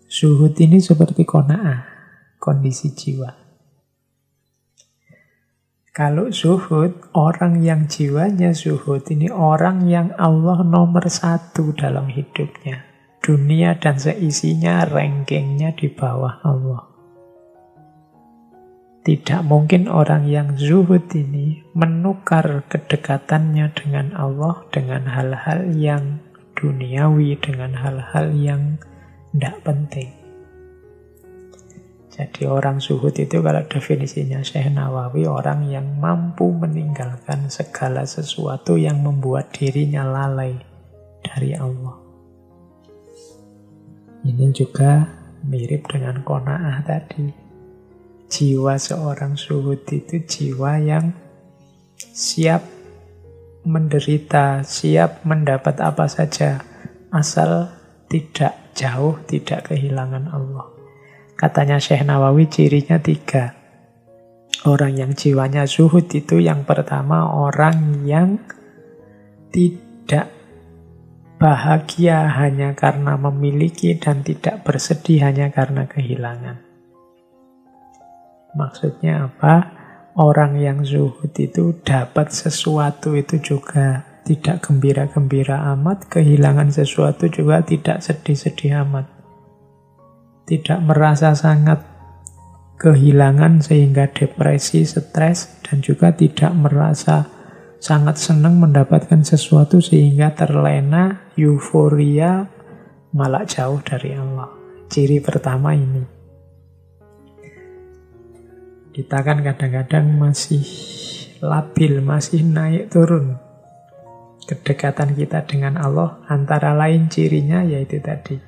Zuhud ini seperti qanaah, kondisi jiwa. Kalau zuhud, orang yang jiwanya zuhud ini orang yang Allah nomor satu dalam hidupnya. Dunia dan seisinya rankingnya di bawah Allah. Tidak mungkin orang yang zuhud ini menukar kedekatannya dengan Allah dengan hal-hal yang duniawi, dengan hal-hal yang tidak penting. Jadi orang zuhud itu kalau definisinya Syekh Nawawi, orang yang mampu meninggalkan segala sesuatu yang membuat dirinya lalai dari Allah. Ini juga mirip dengan qanaah tadi. Jiwa seorang zuhud itu jiwa yang siap menderita, siap mendapat apa saja, asal tidak jauh, tidak kehilangan Allah. Katanya Syekh Nawawi cirinya 3. Orang yang jiwanya zuhud itu yang pertama orang yang tidak bahagia hanya karena memiliki dan tidak bersedih hanya karena kehilangan. Maksudnya apa? Orang yang zuhud itu dapat sesuatu itu juga tidak gembira-gembira amat, kehilangan sesuatu juga tidak sedih-sedih amat. Tidak merasa sangat kehilangan sehingga depresi, stres, dan juga tidak merasa sangat senang mendapatkan sesuatu sehingga terlena, euforia, malah jauh dari Allah. Ciri pertama ini. Kita kan kadang-kadang masih labil, masih naik turun. Kedekatan kita dengan Allah antara lain cirinya yaitu tadi.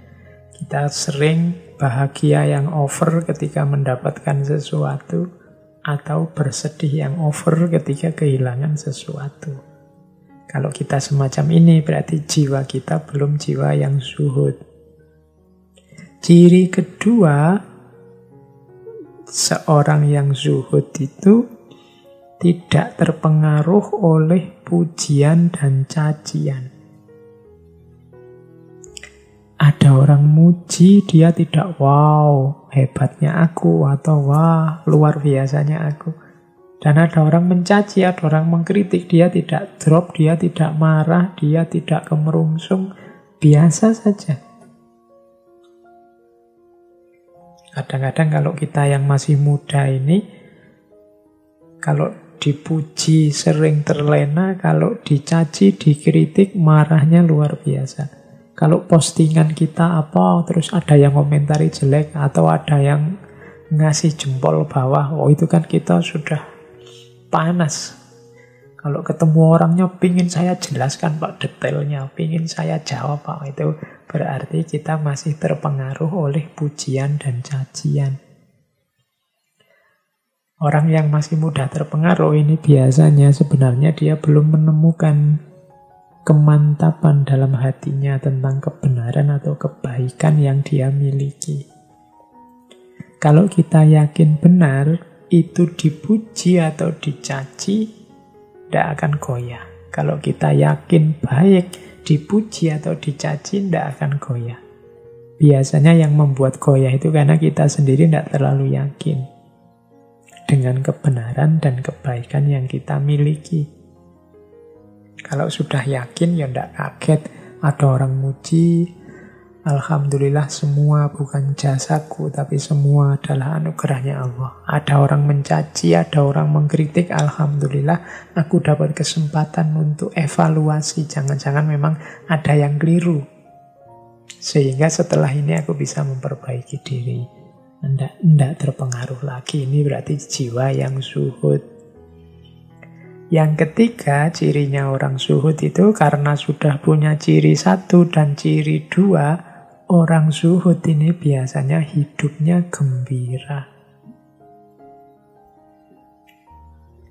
Kita sering bahagia yang over ketika mendapatkan sesuatu atau bersedih yang over ketika kehilangan sesuatu. Kalau kita semacam ini berarti jiwa kita belum jiwa yang zuhud. Ciri kedua, seorang yang zuhud itu tidak terpengaruh oleh pujian dan cacian. Ada orang muji, dia tidak wow, hebatnya aku, atau wah, luar biasanya aku. Dan ada orang mencaci, ada orang mengkritik, dia tidak drop, dia tidak marah, dia tidak kemerungsung, biasa saja. Kadang-kadang kalau kita yang masih muda ini, kalau dipuji sering terlena, kalau dicaci, dikritik, marahnya luar biasa. Kalau postingan kita apa, terus ada yang komentari jelek, atau ada yang ngasih jempol bawah, oh itu kan kita sudah panas. Kalau ketemu orangnya, pingin saya jelaskan Pak detailnya, pingin saya jawab Pak, itu berarti kita masih terpengaruh oleh pujian dan cacian. Orang yang masih mudah terpengaruh ini biasanya sebenarnya dia belum menemukan kemantapan dalam hatinya tentang kebenaran atau kebaikan yang dia miliki. Kalau kita yakin benar, itu dipuji atau dicaci, tidak akan goyah. Kalau kita yakin baik, dipuji atau dicaci, tidak akan goyah. Biasanya yang membuat goyah itu karena kita sendiri tidak terlalu yakin dengan kebenaran dan kebaikan yang kita miliki. Kalau sudah yakin, ya tidak kaget. Ada orang muji, alhamdulillah semua bukan jasaku, tapi semua adalah anugerahnya Allah. Ada orang mencaci, ada orang mengkritik, alhamdulillah aku dapat kesempatan untuk evaluasi. Jangan-jangan memang ada yang keliru. Sehingga setelah ini aku bisa memperbaiki diri. Tidak terpengaruh lagi. Ini berarti jiwa yang zuhud. Yang ketiga, cirinya orang zuhud itu karena sudah punya ciri 1 dan ciri 2, orang zuhud ini biasanya hidupnya gembira.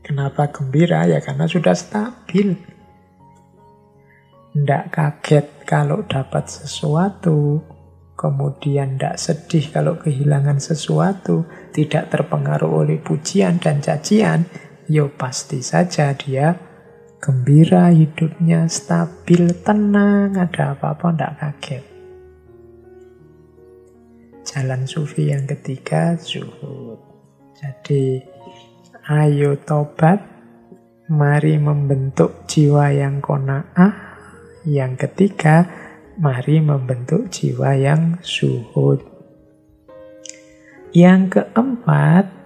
Kenapa gembira? Ya karena sudah stabil. Tidak kaget kalau dapat sesuatu, kemudian tidak sedih kalau kehilangan sesuatu, tidak terpengaruh oleh pujian dan cacian, ya pasti saja dia gembira, hidupnya stabil, tenang, ada apa-apa tidak kaget. Jalan sufi yang ketiga, zuhud. Jadi, ayo tobat, mari membentuk jiwa yang qanaah. Yang ketiga, mari membentuk jiwa yang zuhud. Yang keempat,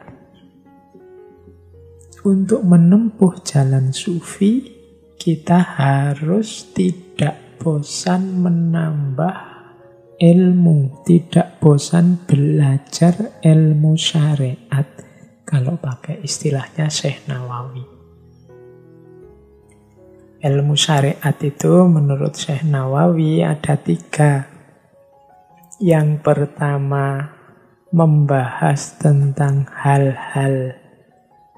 untuk menempuh jalan sufi, kita harus tidak bosan menambah ilmu, tidak bosan belajar ilmu syariat. Kalau pakai istilahnya Syekh Nawawi. Ilmu syariat itu menurut Syekh Nawawi ada 3. Yang pertama, membahas tentang hal-hal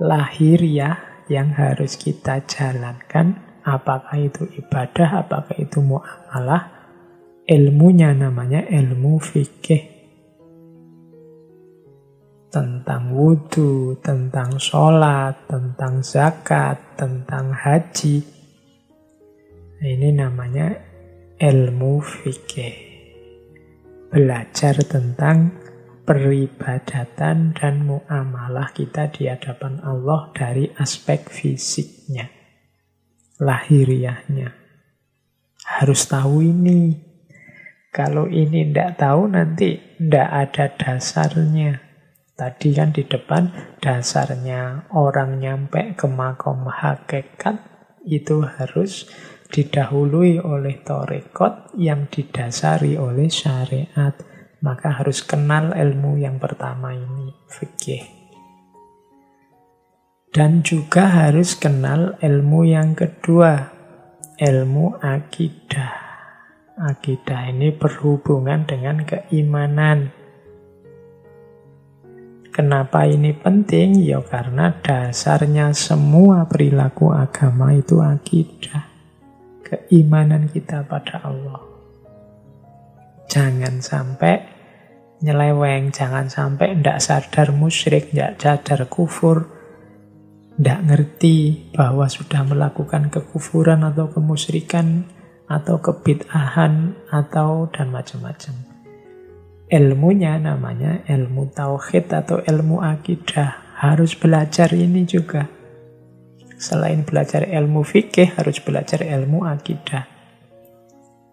lahiriah yang harus kita jalankan, apakah itu ibadah, apakah itu muamalah. Ilmunya namanya ilmu fikih. Tentang wudhu, tentang sholat, tentang zakat, tentang haji. Ini namanya ilmu fikih. Belajar tentang peribadatan dan muamalah kita di hadapan Allah dari aspek fisiknya, lahiriahnya. Harus tahu ini. Kalau ini tidak tahu nanti tidak ada dasarnya. Tadi kan di depan dasarnya orang nyampe ke makom hakikat itu harus didahului oleh tarekat yang didasari oleh syariat. Maka harus kenal ilmu yang pertama ini, fikih. Dan juga harus kenal ilmu yang kedua, ilmu akidah. Akidah ini berhubungan dengan keimanan. Kenapa ini penting? Ya karena dasarnya semua perilaku agama itu akidah. Keimanan kita pada Allah. Jangan sampai nyeleweng, jangan sampai tidak sadar musyrik, tidak sadar kufur, tidak ngerti bahwa sudah melakukan kekufuran atau kemusyrikan atau kebid'ahan atau dan macam-macam. Ilmunya namanya ilmu tauhid atau ilmu akidah. Harus belajar ini juga. Selain belajar ilmu fikih, harus belajar ilmu akidah.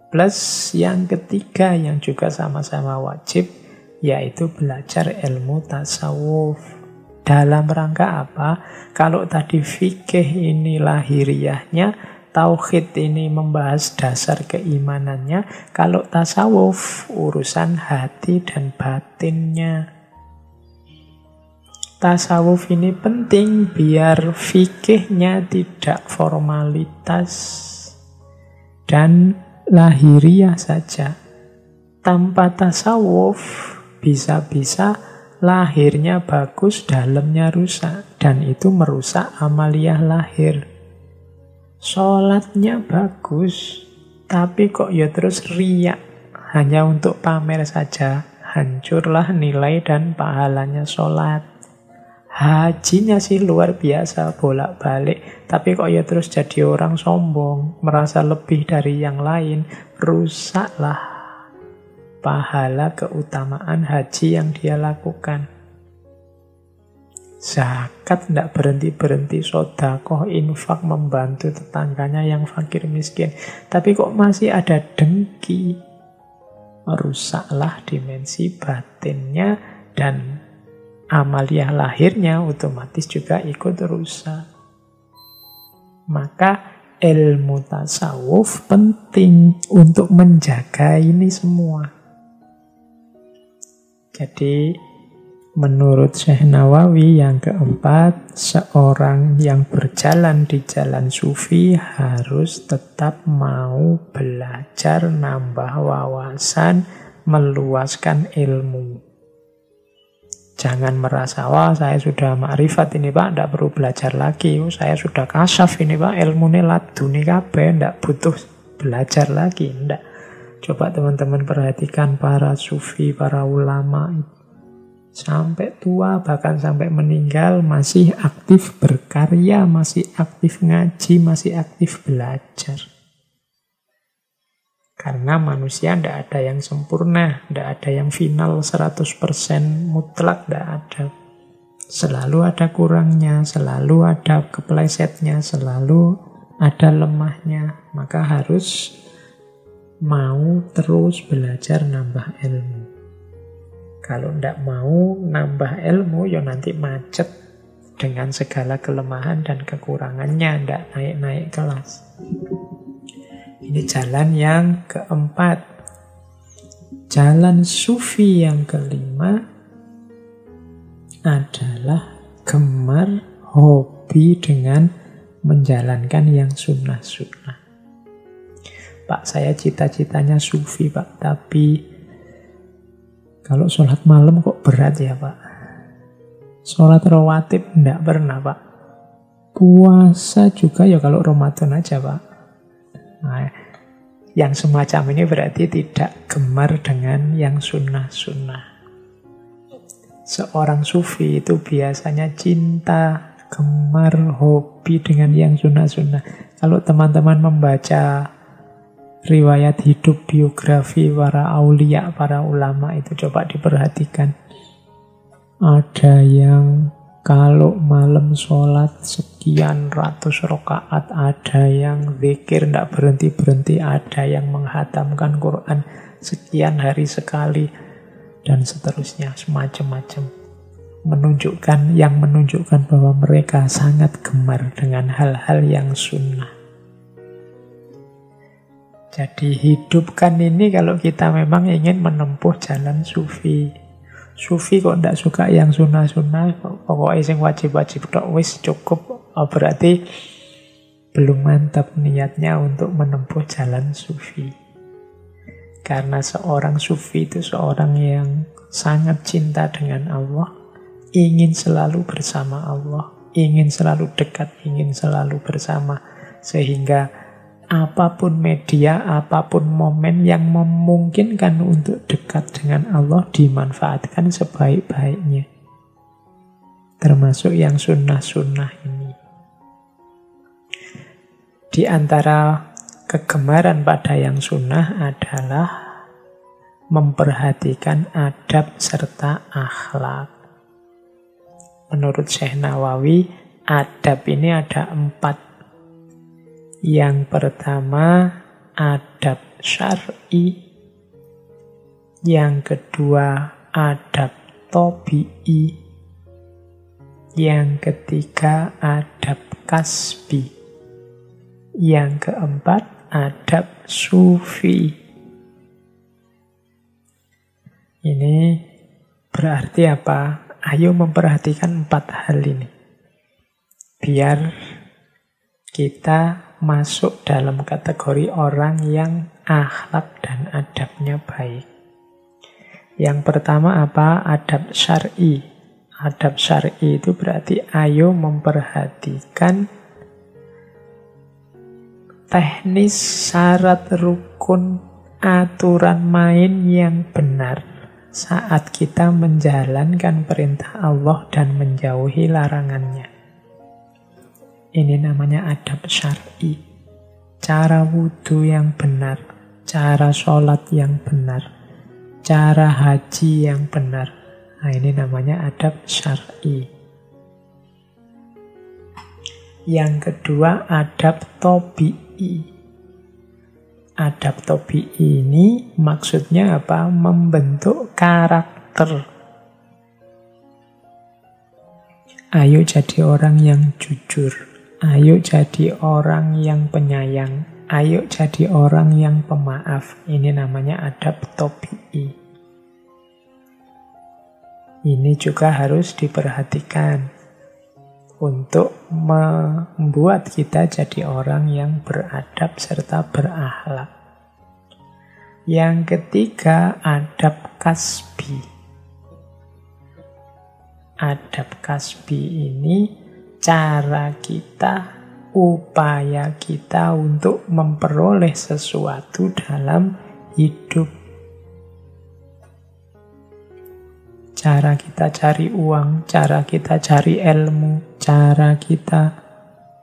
Plus yang ketiga yang juga sama-sama wajib, yaitu belajar ilmu tasawuf. Dalam rangka apa? Kalau tadi fikih ini lahiriahnya, tauhid ini membahas dasar keimanannya, kalau tasawuf urusan hati dan batinnya. Tasawuf ini penting biar fikihnya tidak formalitas dan lahiriah saja. Tanpa tasawuf bisa-bisa lahirnya bagus, dalamnya rusak. Dan itu merusak amaliyah lahir. Sholatnya bagus, tapi kok ya terus riak. Hanya untuk pamer saja. Hancurlah nilai dan pahalanya sholat. Hajinya sih luar biasa, bolak-balik. Tapi kok ya terus jadi orang sombong, merasa lebih dari yang lain. Rusaklah pahala keutamaan haji yang dia lakukan. Zakat tidak berhenti-berhenti, sedekah, infak, membantu tetangganya yang fakir miskin. Tapi kok masih ada dengki. Rusaklah dimensi batinnya dan amaliyah lahirnya otomatis juga ikut rusak. Maka ilmu tasawuf penting untuk menjaga ini semua. Jadi Menurut Syekh Nawawi yang keempat, seorang yang berjalan di jalan sufi harus tetap mau belajar, nambah wawasan, meluaskan ilmu. Jangan merasa, wah saya sudah makrifat ini Pak, tidak perlu belajar lagi. Saya sudah kasyaf ini Pak, ilmunya laduni kabeh, tidak butuh belajar lagi. Tidak. Coba teman-teman perhatikan para sufi, para ulama sampai tua, bahkan sampai meninggal, masih aktif berkarya, masih aktif ngaji, masih aktif belajar. Karena manusia tidak ada yang sempurna, tidak ada yang final 100% mutlak, tidak ada. Selalu ada kurangnya, selalu ada keplesetnya, selalu ada lemahnya. Maka harus mau terus belajar nambah ilmu. Kalau tidak mau nambah ilmu, ya nanti macet dengan segala kelemahan dan kekurangannya, tidak naik-naik kelas. Ini jalan yang keempat. Jalan sufi yang kelima adalah gemar, hobi dengan menjalankan yang sunnah-sunnah. Pak, saya cita-citanya sufi Pak, tapi kalau sholat malam kok berat ya Pak? Sholat rawatib enggak pernah Pak. Puasa juga ya kalau Ramadan aja Pak. Nah, yang semacam ini berarti tidak gemar dengan yang sunnah-sunnah. Seorang sufi itu biasanya cinta, gemar, hobi dengan yang sunnah-sunnah. Kalau teman-teman membaca riwayat hidup, biografi para aulia, para ulama itu coba diperhatikan. Ada yang kalau malam sholat sekian ratus rakaat, ada yang zikir tidak berhenti-berhenti, ada yang menghatamkan Quran sekian hari sekali, dan seterusnya, semacam-macam. Menunjukkan bahwa mereka sangat gemar dengan hal-hal yang sunnah. Jadi hidupkan ini kalau kita memang ingin menempuh jalan sufi. Sufi kok tidak suka yang sunnah-sunnah, pokoknya yang wajib-wajib tok wis cukup, berarti belum mantap niatnya untuk menempuh jalan sufi. Karena seorang sufi itu seorang yang sangat cinta dengan Allah, ingin selalu bersama Allah, ingin selalu dekat, ingin selalu bersama, sehingga apapun media, apapun momen yang memungkinkan untuk dekat dengan Allah dimanfaatkan sebaik-baiknya. Termasuk yang sunnah-sunnah ini. Di antara kegemaran pada yang sunnah adalah memperhatikan adab serta akhlak. Menurut Syekh Nawawi, adab ini ada 4. Yang pertama, adab syar'i. Yang kedua, adab tabi'i. Yang ketiga, adab kasbi. Yang keempat, adab sufi. Ini berarti apa? Ayo memperhatikan 4 hal ini. Biar kita masuk dalam kategori orang yang akhlak dan adabnya baik. Yang pertama apa? Adab syar'i. Adab syar'i itu berarti ayo memperhatikan teknis, syarat, rukun, aturan main yang benar saat kita menjalankan perintah Allah dan menjauhi larangannya. Ini namanya adab syar'i. Cara wudhu yang benar, cara sholat yang benar, cara haji yang benar. Nah, ini namanya adab syar'i. Yang kedua, adab tabi'i. Adab tabi'i ini maksudnya apa? Membentuk karakter. Ayo jadi orang yang jujur. Ayo jadi orang yang penyayang. Ayo jadi orang yang pemaaf. Ini namanya adab tabi'i. Ini juga harus diperhatikan untuk membuat kita jadi orang yang beradab serta berakhlak. Yang ketiga, adab kasbi. Adab kasbi ini cara kita, upaya kita untuk memperoleh sesuatu dalam hidup. Cara kita cari uang, cara kita cari ilmu, cara kita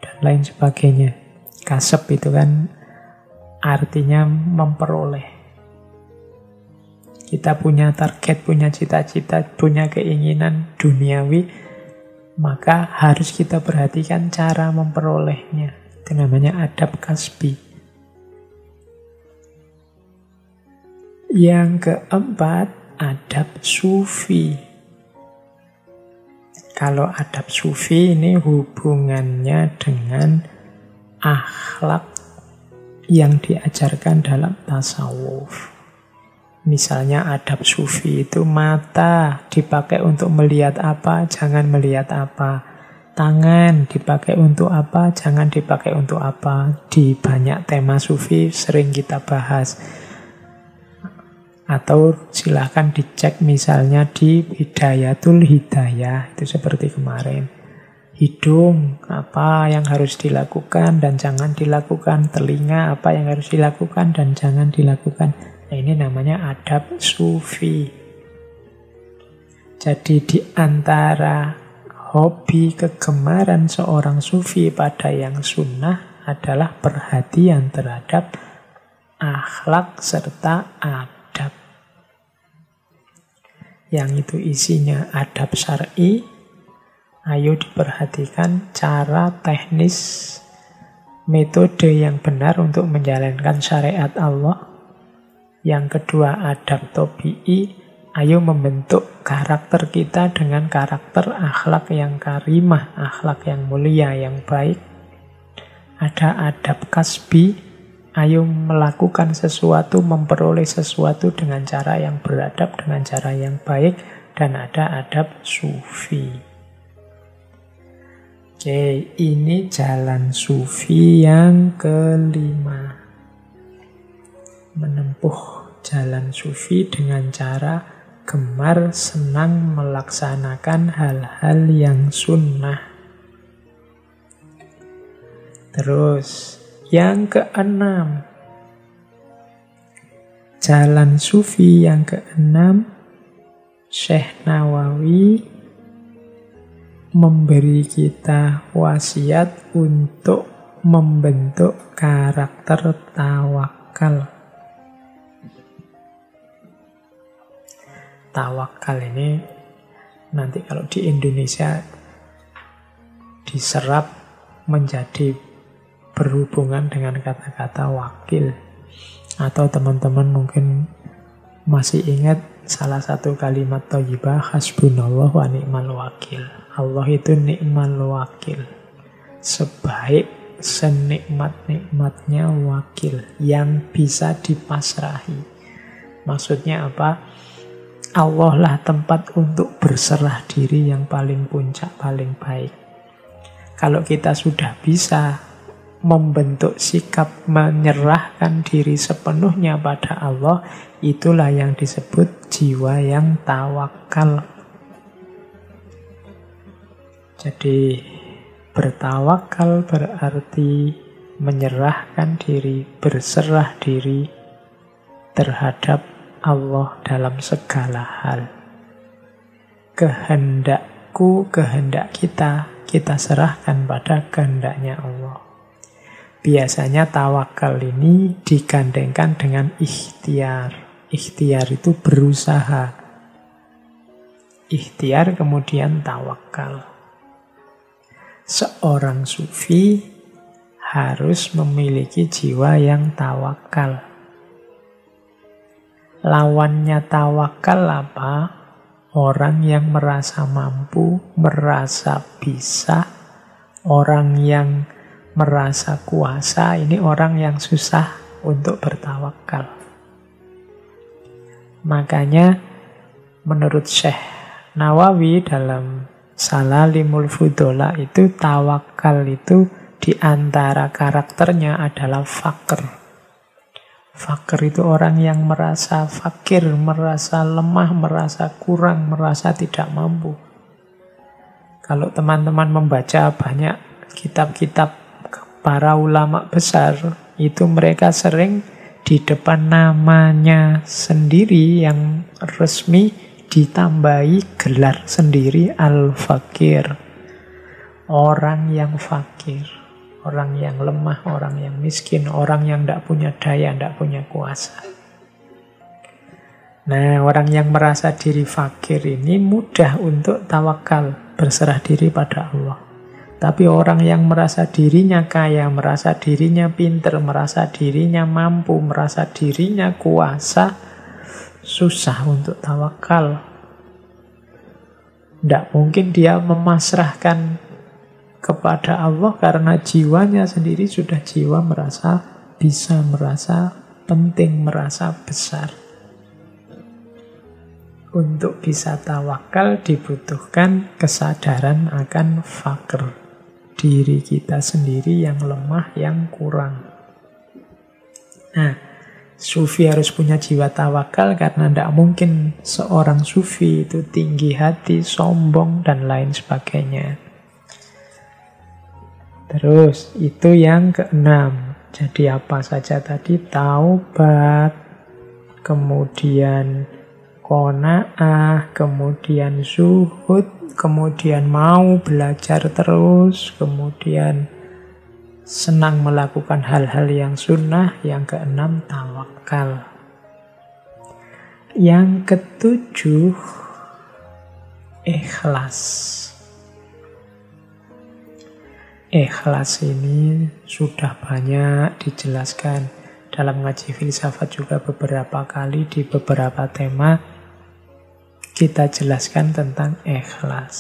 dan lain sebagainya. Kasab itu kan artinya memperoleh. Kita punya target, punya cita-cita, punya keinginan duniawi, maka harus kita perhatikan cara memperolehnya. Itu namanya adab kasbi. Yang keempat, adab sufi. Kalau adab sufi ini hubungannya dengan akhlak yang diajarkan dalam tasawuf. Misalnya adab sufi itu mata dipakai untuk melihat apa, jangan melihat apa. Tangan dipakai untuk apa, jangan dipakai untuk apa. Di banyak tema sufi sering kita bahas. Atau silahkan dicek misalnya di Bidayatul Hidayah. Itu seperti kemarin. Hidung, apa yang harus dilakukan dan jangan dilakukan. Telinga, apa yang harus dilakukan dan jangan dilakukan. Nah, ini namanya adab sufi. Jadi di antara hobi kegemaran seorang sufi pada yang sunnah adalah perhatian terhadap akhlak serta adab. Yang itu isinya adab syar'i. Ayo diperhatikan cara teknis, metode yang benar untuk menjalankan syariat Allah. Yang kedua, adab tabi'i. Ayo membentuk karakter kita dengan karakter akhlak yang karimah, akhlak yang mulia, yang baik. Ada adab kasbi. Ayo melakukan sesuatu, memperoleh sesuatu dengan cara yang beradab, dengan cara yang baik. Dan ada adab sufi. Oke, ini jalan sufi yang kelima. Menempuh jalan sufi dengan cara gemar senang melaksanakan hal-hal yang sunnah. Terus yang keenam, jalan sufi yang keenam, Syekh Nawawi memberi kita wasiat untuk membentuk karakter tawakal. Tawakal ini nanti kalau di Indonesia diserap menjadi berhubungan dengan kata-kata wakil. Atau teman-teman mungkin masih ingat salah satu kalimat thayyibah, hasbunallah wa ni'mal wakil. Allah itu ni'mal wakil. Sebaik, senikmat-nikmatnya wakil yang bisa dipasrahi. Maksudnya apa? Allah lah tempat untuk berserah diri yang paling puncak, paling baik. Kalau kita sudah bisa membentuk sikap menyerahkan diri sepenuhnya pada Allah, itulah yang disebut jiwa yang tawakal. Jadi bertawakal berarti menyerahkan diri, berserah diri terhadap Allah dalam segala hal. Kehendakku, kehendak kita serahkan pada kehendaknya Allah. Biasanya tawakal ini digandengkan dengan ikhtiar. Ikhtiar itu berusaha. Ikhtiar kemudian tawakal. Seorang sufi harus memiliki jiwa yang tawakal. Lawannya tawakal apa? Orang yang merasa mampu, merasa bisa, orang yang merasa kuasa, ini orang yang susah untuk bertawakal. Makanya menurut Syekh Nawawi dalam Salalimul Fudola itu tawakal itu di antara karakternya adalah fakir. Fakir itu orang yang merasa fakir, merasa lemah, merasa kurang, merasa tidak mampu. Kalau teman-teman membaca banyak kitab-kitab para ulama besar, itu mereka sering di depan namanya sendiri yang resmi ditambahi gelar sendiri Al-Fakir. Orang yang fakir, orang yang lemah, orang yang miskin, orang yang tidak punya daya, tidak punya kuasa. Nah, orang yang merasa diri fakir ini mudah untuk tawakal, berserah diri pada Allah. Tapi orang yang merasa dirinya kaya, merasa dirinya pinter, merasa dirinya mampu, merasa dirinya kuasa, susah untuk tawakal. Tidak mungkin dia memasrahkan kepada Allah karena jiwanya sendiri sudah jiwa merasa bisa, merasa penting, merasa besar. Untuk bisa tawakal dibutuhkan kesadaran akan fakir. Diri kita sendiri yang lemah, yang kurang. Nah, sufi harus punya jiwa tawakal karena tidak mungkin seorang sufi itu tinggi hati, sombong, dan lain sebagainya. Terus, itu yang keenam. Jadi apa saja tadi? Taubat, kemudian qanaah, kemudian zuhud, kemudian mau belajar terus, kemudian senang melakukan hal-hal yang sunnah. Yang keenam, tawakal. Yang ketujuh, ikhlas. Ikhlas ini sudah banyak dijelaskan dalam ngaji filsafat juga beberapa kali di beberapa tema. Kita jelaskan tentang ikhlas.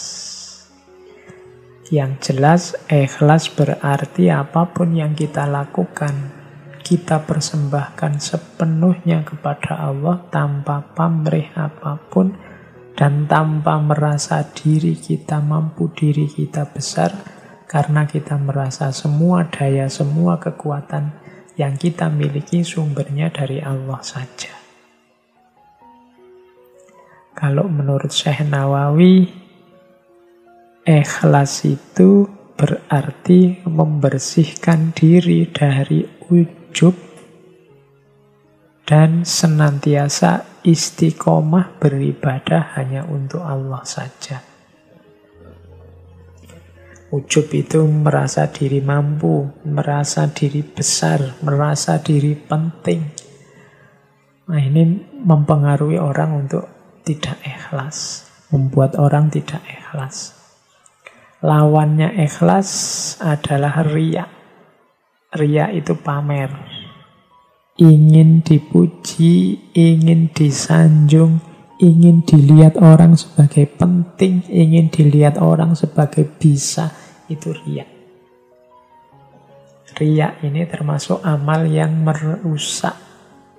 Yang jelas, ikhlas berarti apapun yang kita lakukan, kita persembahkan sepenuhnya kepada Allah tanpa pamrih apapun dan tanpa merasa diri kita mampu, diri kita besar, karena kita merasa semua daya, semua kekuatan yang kita miliki sumbernya dari Allah saja. Kalau menurut Syekh Nawawi, ikhlas itu berarti membersihkan diri dari ujub dan senantiasa istiqomah beribadah hanya untuk Allah saja. Ujub itu merasa diri mampu, merasa diri besar, merasa diri penting. Nah, ini mempengaruhi orang untuk tidak ikhlas, membuat orang tidak ikhlas. Lawannya ikhlas adalah riya. Riya itu pamer. Ingin dipuji, ingin disanjung, ingin dilihat orang sebagai penting, ingin dilihat orang sebagai bisa. Itu riya. Riya ini termasuk amal yang merusak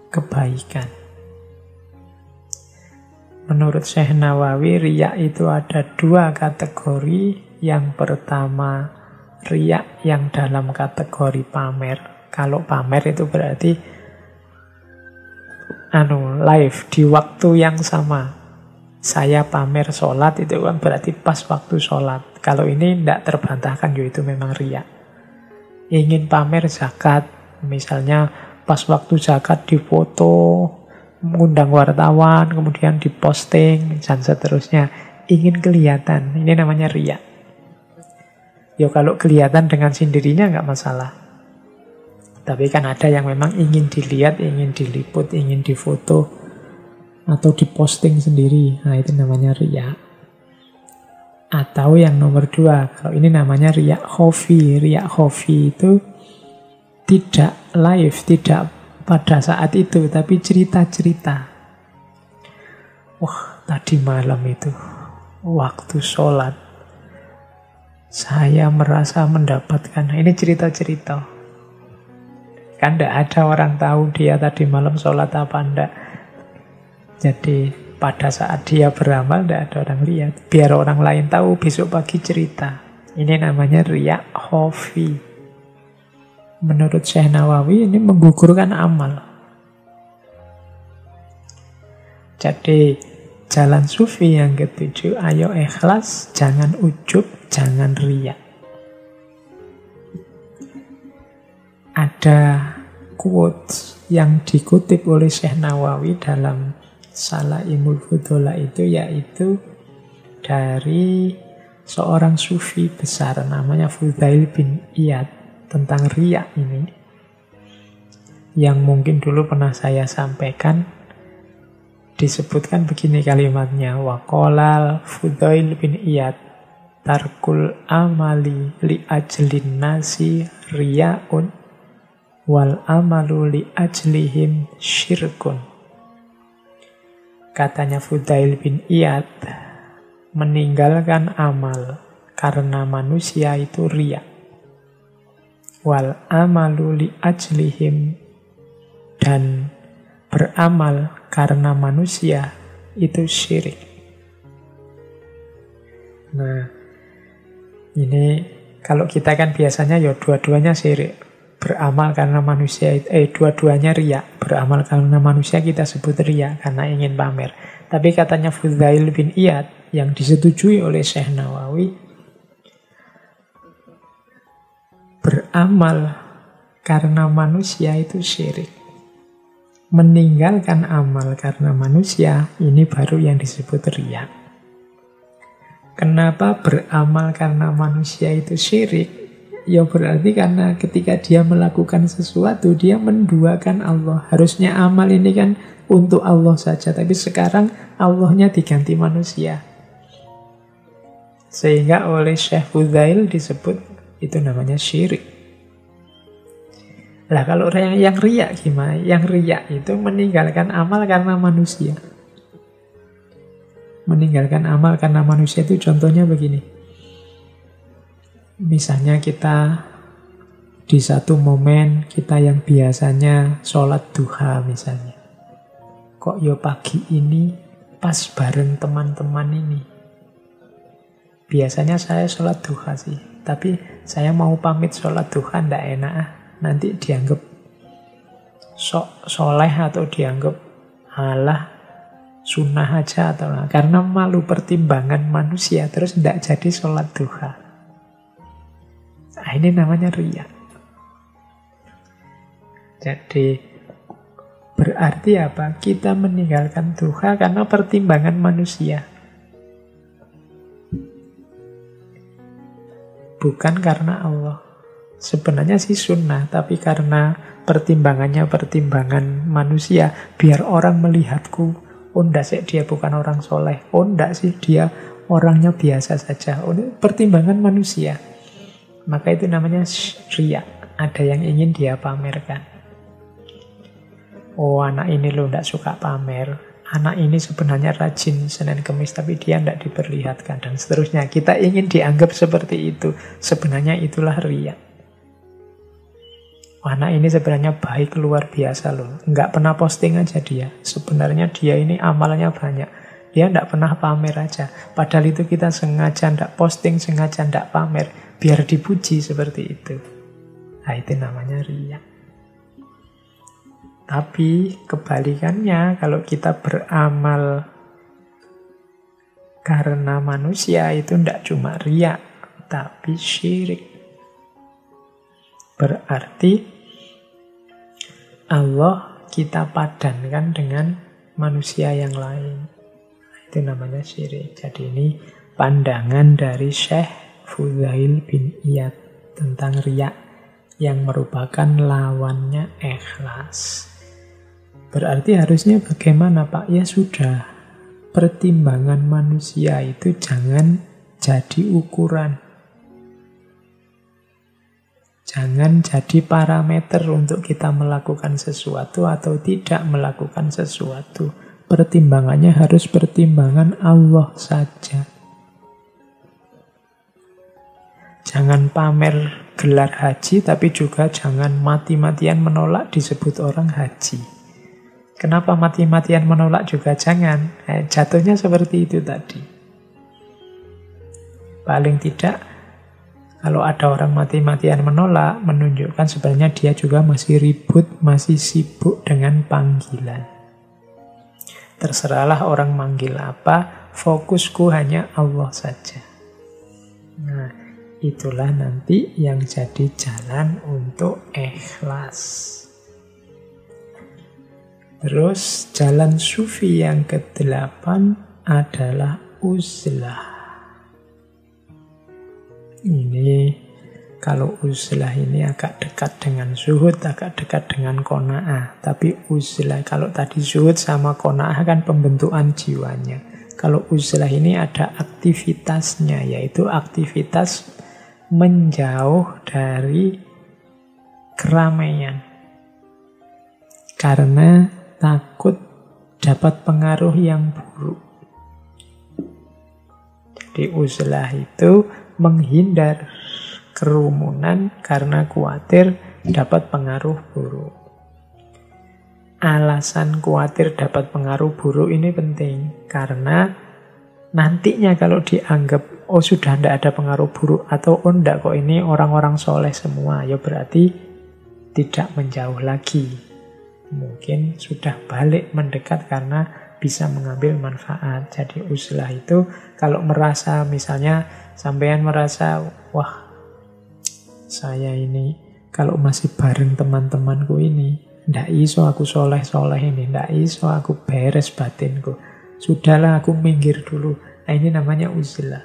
kebaikan. Menurut Syekh Nawawi, riya itu ada dua kategori. Yang pertama, riya yang dalam kategori pamer. Kalau pamer itu berarti live di waktu yang sama. Saya pamer sholat itu kan berarti pas waktu sholat. Kalau ini tidak terbantahkan, itu memang riya. Ingin pamer zakat, misalnya pas waktu zakat difoto, mengundang wartawan, kemudian diposting, dan seterusnya. Ingin kelihatan, ini namanya riya. Kalau kelihatan dengan sendirinya nggak masalah. Tapi kan ada yang memang ingin dilihat, ingin diliput, ingin difoto, atau diposting sendiri. Nah, itu namanya riya. Atau yang nomor dua, kalau ini namanya riya khofi. Riya khofi itu tidak live, tidak pada saat itu, tapi cerita-cerita. Wah, tadi malam itu, waktu sholat, saya merasa mendapatkan. Ini cerita-cerita. Kan tidak ada orang tahu dia tadi malam sholat apa enggak. Jadi pada saat dia beramal tidak ada orang lihat. Biar orang lain tahu, besok pagi cerita. Ini namanya riya khafi. Menurut Syekh Nawawi ini menggugurkan amal. Jadi jalan sufi yang ketujuh, ayo ikhlas, jangan ujub, jangan riya. Ada quotes yang dikutip oleh Syekh Nawawi dalam Salaimul Fudola itu, yaitu dari seorang sufi besar namanya Fudail bin Iyad, tentang riya ini, yang mungkin dulu pernah saya sampaikan. Disebutkan begini kalimatnya, waqolal Fudail bin Iyad, tarkul amali li ajlin nasi riyaun wal amalu li ajlihim syirkun. Katanya Fudail bin Iyad, meninggalkan amal karena manusia itu riya. Wal amalu li ajlihim, dan beramal karena manusia itu syirik. Nah, ini kalau kita kan biasanya ya dua-duanya syirik. Beramal karena manusia itu, dua-duanya riya. Beramal karena manusia kita sebut riya karena ingin pamer. Tapi katanya Fudail bin Iyad yang disetujui oleh Syekh Nawawi, beramal karena manusia itu syirik. Meninggalkan amal karena manusia, ini baru yang disebut riya. Kenapa beramal karena manusia itu syirik? Ya berarti karena ketika dia melakukan sesuatu, dia menduakan Allah. Harusnya amal ini kan untuk Allah saja, tapi sekarang Allahnya diganti manusia. Sehingga oleh Syekh Fudail disebut itu namanya syirik. Lah kalau yang riya gimana? Yang riya itu meninggalkan amal karena manusia. Meninggalkan amal karena manusia itu contohnya begini. Misalnya kita di satu momen kita yang biasanya sholat duha misalnya. Kok yo pagi ini pas bareng teman-teman ini. Biasanya saya sholat duha sih. Tapi saya mau pamit sholat duha ndak enak ah. Nanti dianggap sok soleh atau dianggap halah sunnah aja atau lah. Karena malu pertimbangan manusia terus ndak jadi sholat duha. Nah, ini namanya riya. Jadi berarti apa? Kita meninggalkan duha karena pertimbangan manusia. Bukan karena Allah. Sebenarnya sih sunnah, tapi karena pertimbangannya pertimbangan manusia, biar orang melihatku, oh ndak sih dia bukan orang soleh, oh ndak sih dia orangnya biasa saja. Oh, ini pertimbangan manusia. Maka itu namanya riya. Ada yang ingin dia pamerkan. Oh anak ini loh ndak suka pamer. Anak ini sebenarnya rajin Senin Kemis tapi dia ndak diperlihatkan dan seterusnya. Kita ingin dianggap seperti itu. Sebenarnya itulah riya. Anak ini sebenarnya baik luar biasa loh. Nggak pernah posting aja dia. Sebenarnya dia ini amalnya banyak. Dia ndak pernah pamer aja. Padahal itu kita sengaja ndak posting, sengaja ndak pamer. Biar dipuji seperti itu. Nah itu namanya riya. Tapi kebalikannya, kalau kita beramal karena manusia itu tidak cuma riya, tapi syirik. Berarti Allah kita padankan dengan manusia yang lain. Itu namanya syirik. Jadi ini pandangan dari Syekh Fudail bin Iyad tentang riya yang merupakan lawannya ikhlas. Berarti harusnya bagaimana Pak? Ya sudah, pertimbangan manusia itu jangan jadi ukuran. Jangan jadi parameter untuk kita melakukan sesuatu atau tidak melakukan sesuatu. Pertimbangannya harus pertimbangan Allah saja. Jangan pamer gelar haji, tapi juga jangan mati-matian menolak disebut orang haji. Kenapa mati-matian menolak juga jangan? Jatuhnya seperti itu tadi. Paling tidak, kalau ada orang mati-matian menolak, menunjukkan sebenarnya dia juga masih ribut, masih sibuk dengan panggilan. Terserahlah orang manggil apa, fokusku hanya Allah saja. Nah, itulah nanti yang jadi jalan untuk ikhlas. Terus jalan sufi yang ke-8 adalah uzlah. Ini kalau uzlah ini agak dekat dengan zuhud, agak dekat dengan qanaah. Tapi uzlah, kalau tadi zuhud sama qanaah kan pembentukan jiwanya. Kalau uzlah ini ada aktivitasnya, yaitu aktivitas menjauh dari keramaian. Karena takut dapat pengaruh yang buruk. Jadi uzlah itu menghindar kerumunan karena khawatir dapat pengaruh buruk. Alasan khawatir dapat pengaruh buruk ini penting, karena nantinya kalau dianggap oh sudah tidak ada pengaruh buruk, atau oh enggak kok ini orang-orang soleh semua, ya berarti tidak menjauh lagi. Mungkin sudah balik mendekat karena bisa mengambil manfaat. Jadi uzlah itu kalau merasa, misalnya sampean merasa, wah saya ini kalau masih bareng teman-temanku ini, ndak iso aku soleh-soleh ini, ndak iso aku beres batinku. Sudahlah aku minggir dulu. Nah ini namanya uzlah.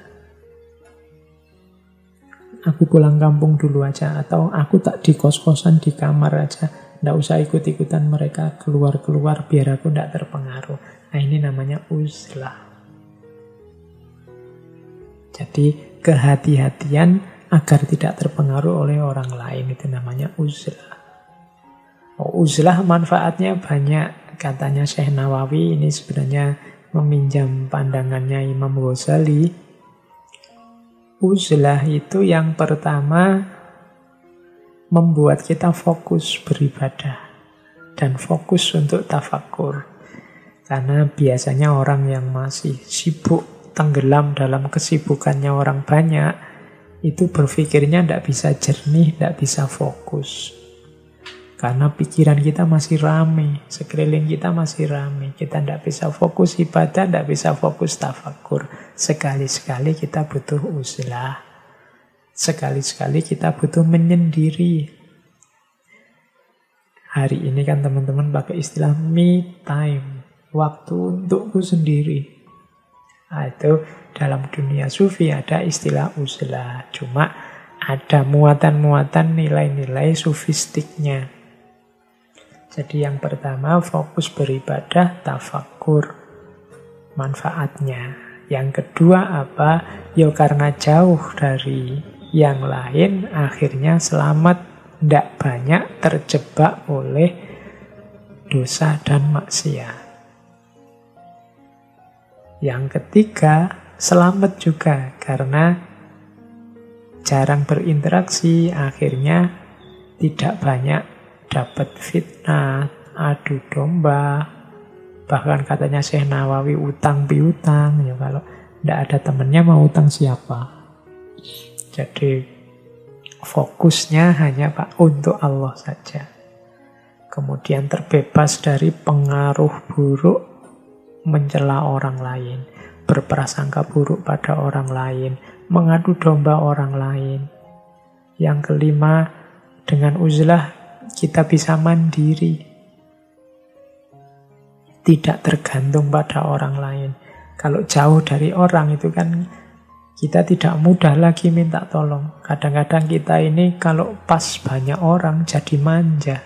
Aku pulang kampung dulu aja, atau aku tak di kos-kosan di kamar aja. Ndak usah ikut-ikutan mereka keluar-keluar biar aku ndak terpengaruh. Nah ini namanya uzlah. Jadi kehati-hatian agar tidak terpengaruh oleh orang lain, itu namanya uzlah. Uzlah manfaatnya banyak, katanya Syekh Nawawi. Ini sebenarnya meminjam pandangannya Imam Ghazali. Uzlah itu yang pertama membuat kita fokus beribadah dan fokus untuk tafakkur. Karena biasanya orang yang masih sibuk, tenggelam dalam kesibukannya orang banyak, itu berpikirnya tidak bisa jernih, tidak bisa fokus. Karena pikiran kita masih rame, sekeliling kita masih rame. Kita tidak bisa fokus ibadah, tidak bisa fokus tafakkur. Sekali-sekali kita butuh uzlah. Sekali-sekali kita butuh menyendiri. Hari ini kan teman-teman pakai istilah me time. Waktu untukku sendiri. Nah, itu dalam dunia sufi ada istilah uzlah. Cuma ada muatan-muatan nilai-nilai sufistiknya. Jadi yang pertama fokus beribadah, tafakkur, manfaatnya. Yang kedua apa? Ya karena jauh dari yang lain, akhirnya selamat, tidak banyak terjebak oleh dosa dan maksiat. Yang ketiga, selamat juga karena jarang berinteraksi, akhirnya tidak banyak dapat fitnah, adu domba, bahkan katanya Syekh Nawawi utang piutang. Ya kalau tidak ada temannya mau utang siapa? Jadi fokusnya hanya untuk Allah saja. Kemudian terbebas dari pengaruh buruk mencela orang lain, berprasangka buruk pada orang lain, mengadu domba orang lain. Yang kelima, dengan uzlah kita bisa mandiri, tidak tergantung pada orang lain. Kalau jauh dari orang itu kan kita tidak mudah lagi minta tolong. Kadang-kadang kita ini kalau pas banyak orang jadi manja.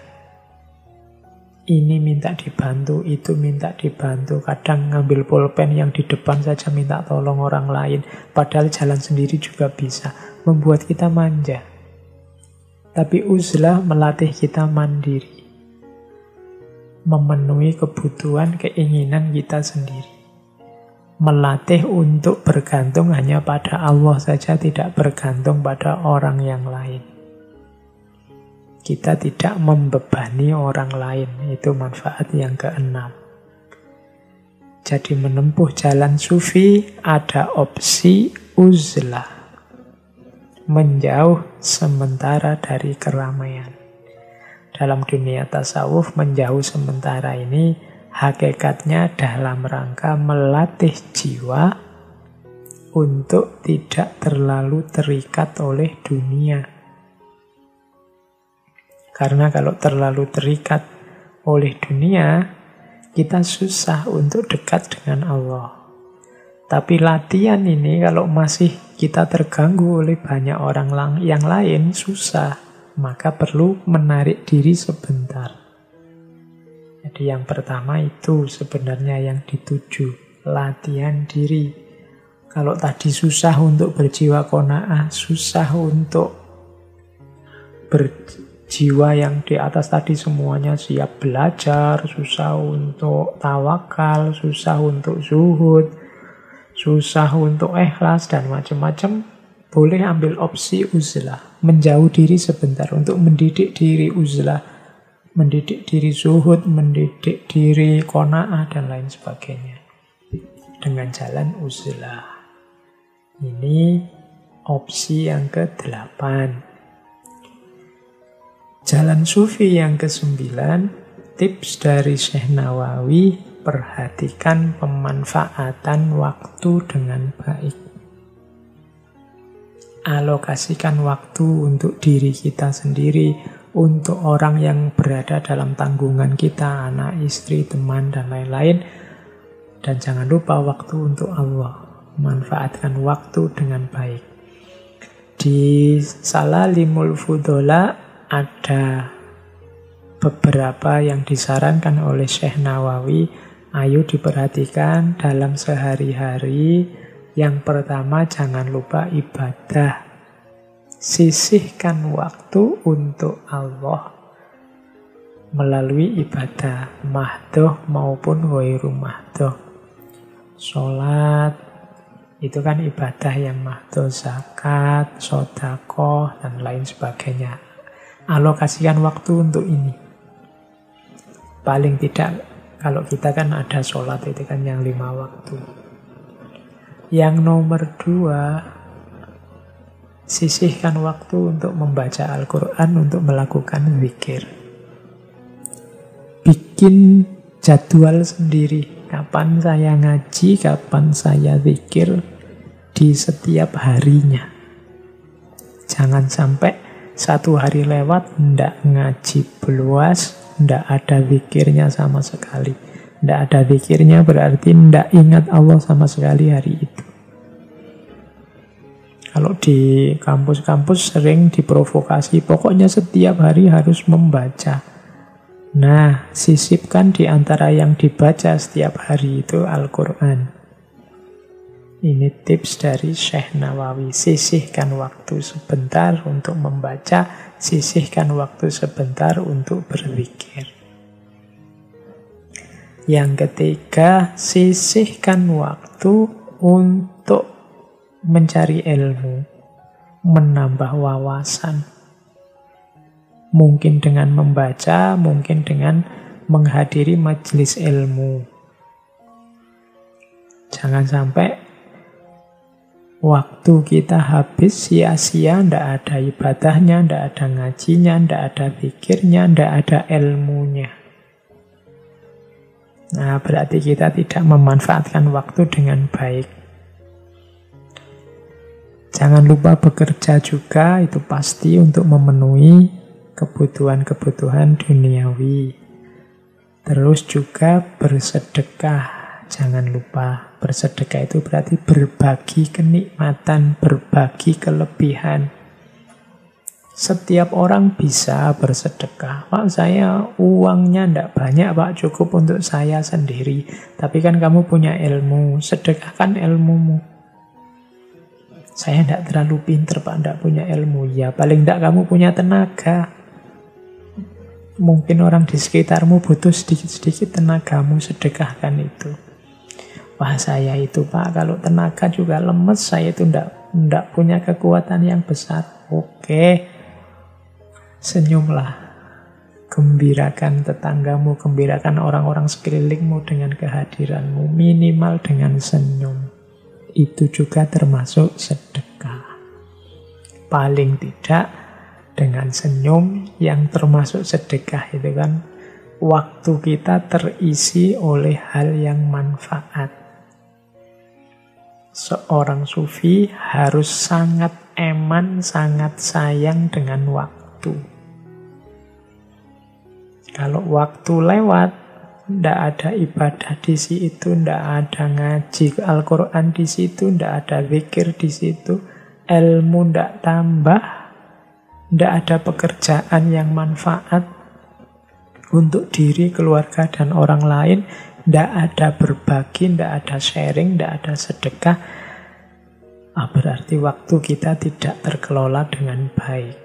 Ini minta dibantu, itu minta dibantu. Kadang ngambil pulpen yang di depan saja minta tolong orang lain. Padahal jalan sendiri juga bisa. Membuat kita manja. Tapi uzlah melatih kita mandiri. Memenuhi kebutuhan, keinginan kita sendiri. Melatih untuk bergantung hanya pada Allah saja, tidak bergantung pada orang yang lain. Kita tidak membebani orang lain. Itu manfaat yang keenam. Jadi menempuh jalan sufi ada opsi uzlah. Menjauh sementara dari keramaian. Dalam dunia tasawuf, menjauh sementara ini hakikatnya dalam rangka melatih jiwa untuk tidak terlalu terikat oleh dunia. Karena kalau terlalu terikat oleh dunia, kita susah untuk dekat dengan Allah. Tapi latihan ini kalau masih kita terganggu oleh banyak orang yang lain, susah. Maka perlu menarik diri sebentar. Jadi yang pertama itu sebenarnya yang dituju, latihan diri. Kalau tadi susah untuk berjiwa qanaah, susah untuk berjiwa yang di atas tadi semuanya siap belajar, susah untuk tawakal, susah untuk zuhud, susah untuk ikhlas, dan macam-macam, boleh ambil opsi uzlah. Menjauh diri sebentar untuk mendidik diri uzlah, mendidik diri zuhud, mendidik diri qanaah, dan lain sebagainya. Dengan jalan uzlah. Ini opsi yang ke-8. Jalan sufi yang ke-9, tips dari Syekh Nawawi, perhatikan pemanfaatan waktu dengan baik. Alokasikan waktu untuk diri kita sendiri, untuk orang yang berada dalam tanggungan kita, anak, istri, teman, dan lain-lain. Dan jangan lupa waktu untuk Allah. Manfaatkan waktu dengan baik. Di Salalimul Fudola ada beberapa yang disarankan oleh Syekh Nawawi. Ayo diperhatikan dalam sehari-hari. Yang pertama, jangan lupa ibadah. Sisihkan waktu untuk Allah melalui ibadah, mahdoh maupun ghairu mahdoh. Sholat, itu kan ibadah yang mahdoh, zakat, sedekah, dan lain sebagainya. Alokasikan waktu untuk ini. Paling tidak, kalau kita kan ada sholat, itu kan yang 5 waktu. Yang nomor 2, sisihkan waktu untuk membaca Al-Quran, untuk melakukan zikir. Bikin jadwal sendiri. Kapan saya ngaji, kapan saya zikir di setiap harinya. Jangan sampai satu hari lewat, ndak ngaji beluas, ndak ada zikirnya sama sekali. Ndak ada zikirnya berarti ndak ingat Allah sama sekali hari itu. Kalau di kampus-kampus sering diprovokasi, pokoknya setiap hari harus membaca. Nah, sisipkan di antara yang dibaca setiap hari itu Al-Quran. Ini tips dari Syekh Nawawi. Sisihkan waktu sebentar untuk membaca, sisihkan waktu sebentar untuk berzikir. Yang ketiga, sisihkan waktu untuk mencari ilmu, menambah wawasan. Mungkin dengan membaca, mungkin dengan menghadiri majelis ilmu. Jangan sampai waktu kita habis sia-sia, ndak ada ibadahnya, ndak ada ngajinya, ndak ada zikirnya, ndak ada ilmunya. Nah, berarti kita tidak memanfaatkan waktu dengan baik. Jangan lupa bekerja juga, itu pasti untuk memenuhi kebutuhan-kebutuhan duniawi. Terus juga bersedekah. Jangan lupa, bersedekah itu berarti berbagi kenikmatan, berbagi kelebihan. Setiap orang bisa bersedekah. Pak, saya uangnya ndak banyak, Pak, cukup untuk saya sendiri. Tapi kan kamu punya ilmu, sedekahkan ilmumu. Saya ndak terlalu pinter, Pak, ndak punya ilmu. Ya, paling ndak kamu punya tenaga. Mungkin orang di sekitarmu butuh sedikit-sedikit tenagamu, sedekahkan itu. Wah, saya itu, Pak, kalau tenaga juga lemes, saya itu ndak punya kekuatan yang besar. Oke, Senyumlah, gembirakan tetanggamu, gembirakan orang-orang sekelilingmu dengan kehadiranmu, minimal dengan senyum. Itu juga termasuk sedekah. Paling tidak dengan senyum yang termasuk sedekah itu kan waktu kita terisi oleh hal yang manfaat. Seorang sufi harus sangat eman, sangat sayang dengan waktu. Kalau waktu lewat, ndak ada ibadah di situ, ndak ada ngaji Al-Quran di situ, ndak ada zikir di situ, ilmu ndak tambah, ndak ada pekerjaan yang manfaat untuk diri, keluarga, dan orang lain, ndak ada berbagi, ndak ada sharing, ndak ada sedekah, berarti waktu kita tidak terkelola dengan baik.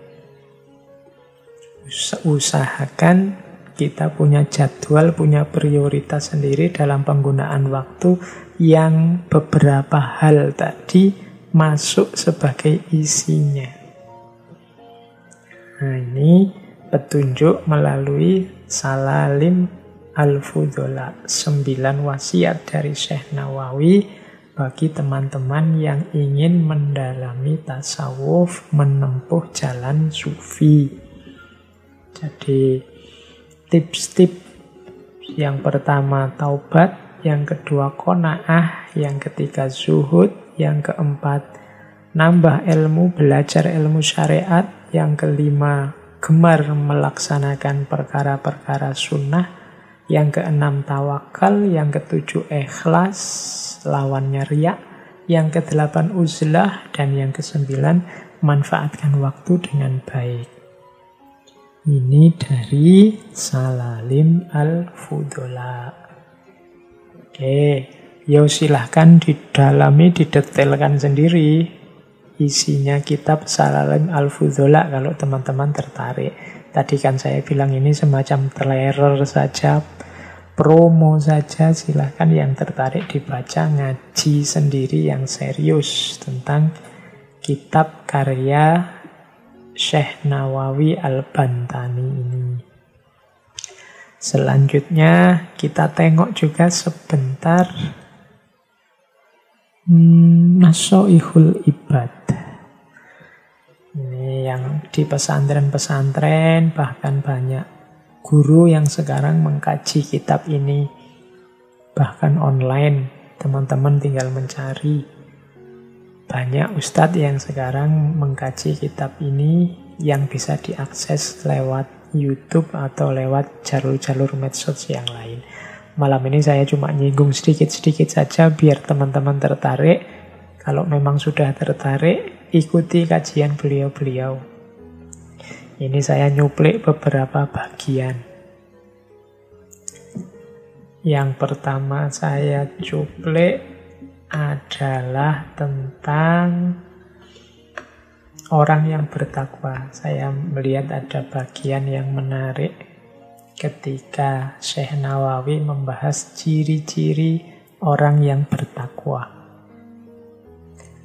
Usahakan kita punya jadwal, punya prioritas sendiri dalam penggunaan waktu yang beberapa hal tadi masuk sebagai isinya. Nah, ini petunjuk melalui Salalim Al-Fudola, 9 wasiat dari Syekh Nawawi bagi teman-teman yang ingin mendalami tasawuf, menempuh jalan sufi. Jadi tips-tips yang pertama taubat, yang kedua qanaah, yang ketiga zuhud, yang keempat nambah ilmu, belajar ilmu syariat, yang kelima gemar melaksanakan perkara-perkara sunnah, yang keenam tawakal, yang ketujuh ikhlas, lawannya riya, yang kedelapan uzlah, dan yang kesembilan manfaatkan waktu dengan baik. Ini dari Salalim Al-Fudola. Oke, ya silahkan didalami, didetailkan sendiri isinya kitab Salalim Al-Fudola kalau teman-teman tertarik. Tadi kan saya bilang ini semacam trailer saja, promo saja. Silahkan yang tertarik dibaca, ngaji sendiri yang serius tentang kitab karya Syekh Nawawi Al-Bantani ini. Selanjutnya kita tengok juga sebentar Nasoihul Ibad. Ini yang di pesantren-pesantren, bahkan banyak guru yang sekarang mengkaji kitab ini. Bahkan online, teman-teman tinggal mencari. Banyak ustadz yang sekarang mengkaji kitab ini yang bisa diakses lewat YouTube atau lewat jalur-jalur medsos yang lain. Malam ini saya cuma nyinggung sedikit-sedikit saja biar teman-teman tertarik. Kalau memang sudah tertarik, ikuti kajian beliau-beliau. Ini saya nyuplik beberapa bagian. Yang pertama saya cuplik adalah tentang orang yang bertakwa. Saya melihat ada bagian yang menarik ketika Syekh Nawawi membahas ciri-ciri orang yang bertakwa.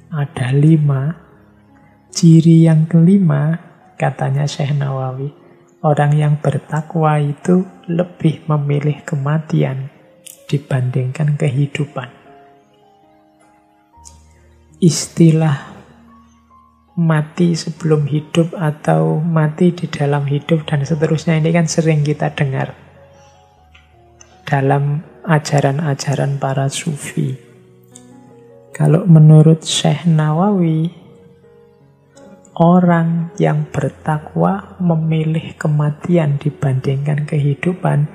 Ada 5. Ciri yang kelima, katanya Syekh Nawawi, orang yang bertakwa itu lebih memilih kematian dibandingkan kehidupan. Istilah mati sebelum hidup atau mati di dalam hidup dan seterusnya ini kan sering kita dengar dalam ajaran-ajaran para sufi. Kalau menurut Syekh Nawawi, orang yang bertakwa memilih kematian dibandingkan kehidupan,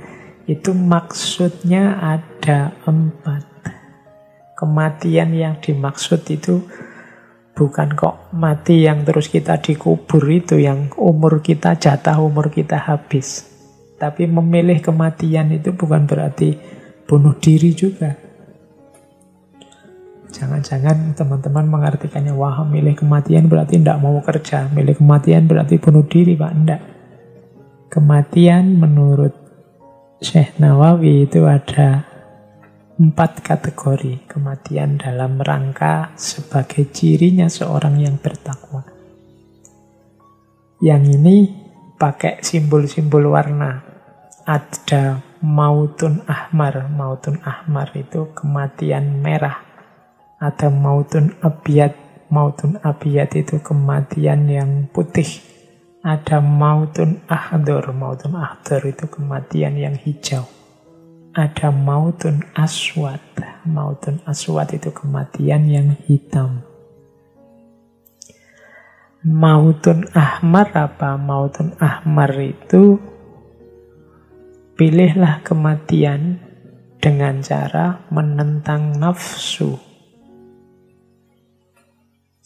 itu maksudnya ada 4. Kematian yang dimaksud itu bukan kok mati yang terus kita dikubur itu, yang umur kita, jatah umur kita habis. Tapi memilih kematian itu bukan berarti bunuh diri juga. Jangan-jangan teman-teman mengartikannya, wah milih kematian berarti tidak mau kerja, milih kematian berarti bunuh diri, Pak. Tidak. Kematian menurut Syekh Nawawi itu ada 4 kategori. Kematian dalam rangka sebagai cirinya seorang yang bertakwa. Yang ini pakai simbol-simbol warna. Ada mautun ahmar. Mautun ahmar itu kematian merah. Ada mautun abiyat. Mautun abiyat itu kematian yang putih. Ada mautun ahdor. Mautun ahdor itu kematian yang hijau. Ada mautun aswad. Mautun aswad itu kematian yang hitam. Mautun ahmar apa? Mautun ahmar itu pilihlah kematian dengan cara menentang nafsu.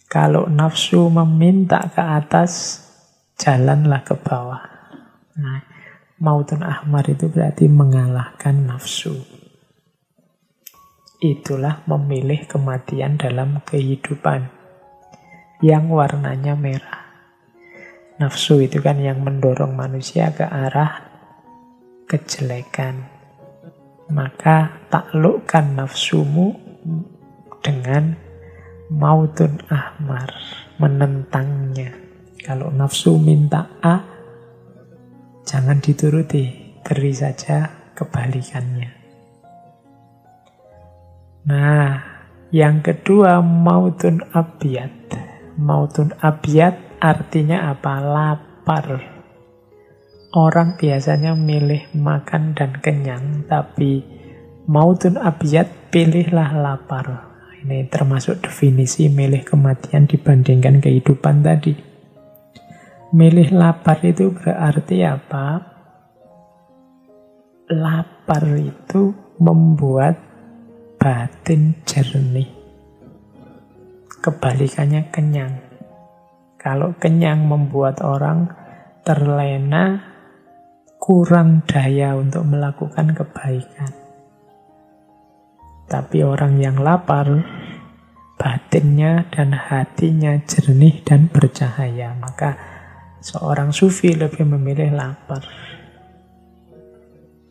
Kalau nafsu meminta ke atas, jalanlah ke bawah. Nah, mautun ahmar itu berarti mengalahkan nafsu. Itulah memilih kematian dalam kehidupan yang warnanya merah. Nafsu itu kan yang mendorong manusia ke arah kejelekan. Maka taklukkan nafsumu dengan mautun ahmar, menentangnya. Kalau nafsu minta A, jangan dituruti, beri saja kebalikannya. Nah, yang kedua mautun abiyat. Mautun abiyat artinya apa? Lapar. Orang biasanya milih makan dan kenyang, tapi mautun abiyat pilihlah lapar. Ini termasuk definisi milih kematian dibandingkan kehidupan tadi. Milih lapar itu berarti apa? Lapar itu membuat batin jernih. Kebalikannya kenyang. Kalau kenyang membuat orang terlena, kurang daya untuk melakukan kebaikan. Tapi orang yang lapar, batinnya dan hatinya jernih dan bercahaya. Maka seorang sufi lebih memilih lapar.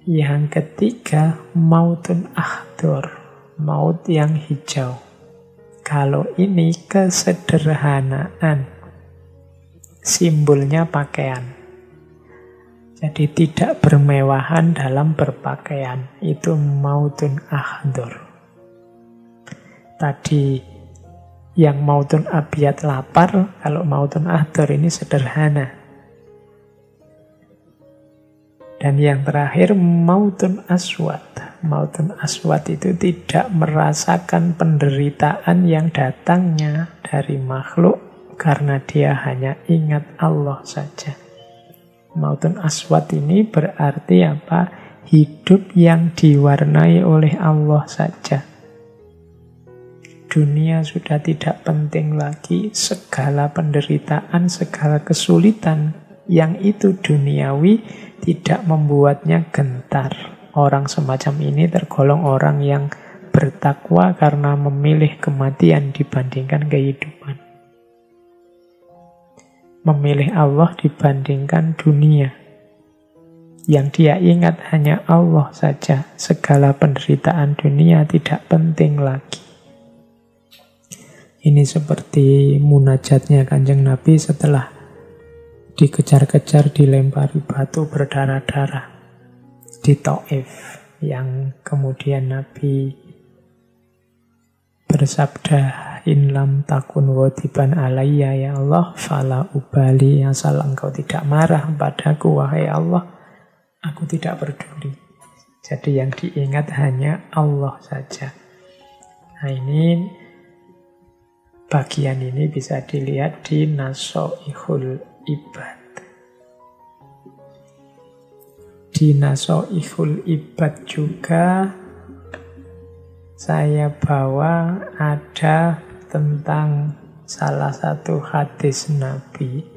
Yang ketiga, mautun ahdor. Maut yang hijau. Kalau ini kesederhanaan. Simbolnya pakaian. Jadi tidak bermewahan dalam berpakaian. Itu mautun ahdor. Tadi yang mautun abiyat lapar, kalau mautun ahdor ini sederhana. Dan yang terakhir mautun aswad. Mautun aswad itu tidak merasakan penderitaan yang datangnya dari makhluk karena dia hanya ingat Allah saja. Mautun aswad ini berarti apa? Hidup yang diwarnai oleh Allah saja. Dunia sudah tidak penting lagi, segala penderitaan, segala kesulitan yang itu duniawi tidak membuatnya gentar. Orang semacam ini tergolong orang yang bertakwa karena memilih kematian dibandingkan kehidupan. Memilih Allah dibandingkan dunia. Yang dia ingat hanya Allah saja. Segala penderitaan dunia tidak penting lagi. Ini seperti munajatnya Kanjeng Nabi setelah dikejar-kejar, dilempari batu berdarah-darah di Taif, yang kemudian Nabi bersabda, in lam takun wadiban alayya ya Allah, fala ubali, asal engkau tidak marah padaku wahai Allah, aku tidak peduli. Jadi yang diingat hanya Allah saja. Nah ini, bagian ini bisa dilihat di Nasoihul Ibad. Di Nasoihul Ibad juga saya bawa ada tentang salah satu hadis Nabi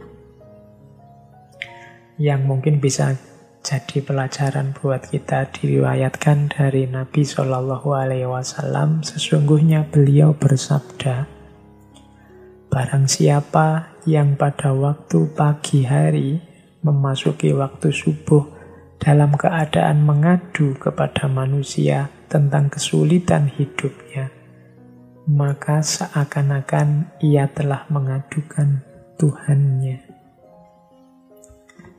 yang mungkin bisa jadi pelajaran buat kita. Diriwayatkan dari Nabi SAW, sesungguhnya beliau bersabda, barang siapa yang pada waktu pagi hari memasuki waktu subuh dalam keadaan mengadu kepada manusia tentang kesulitan hidupnya, maka seakan-akan ia telah mengadukan Tuhannya.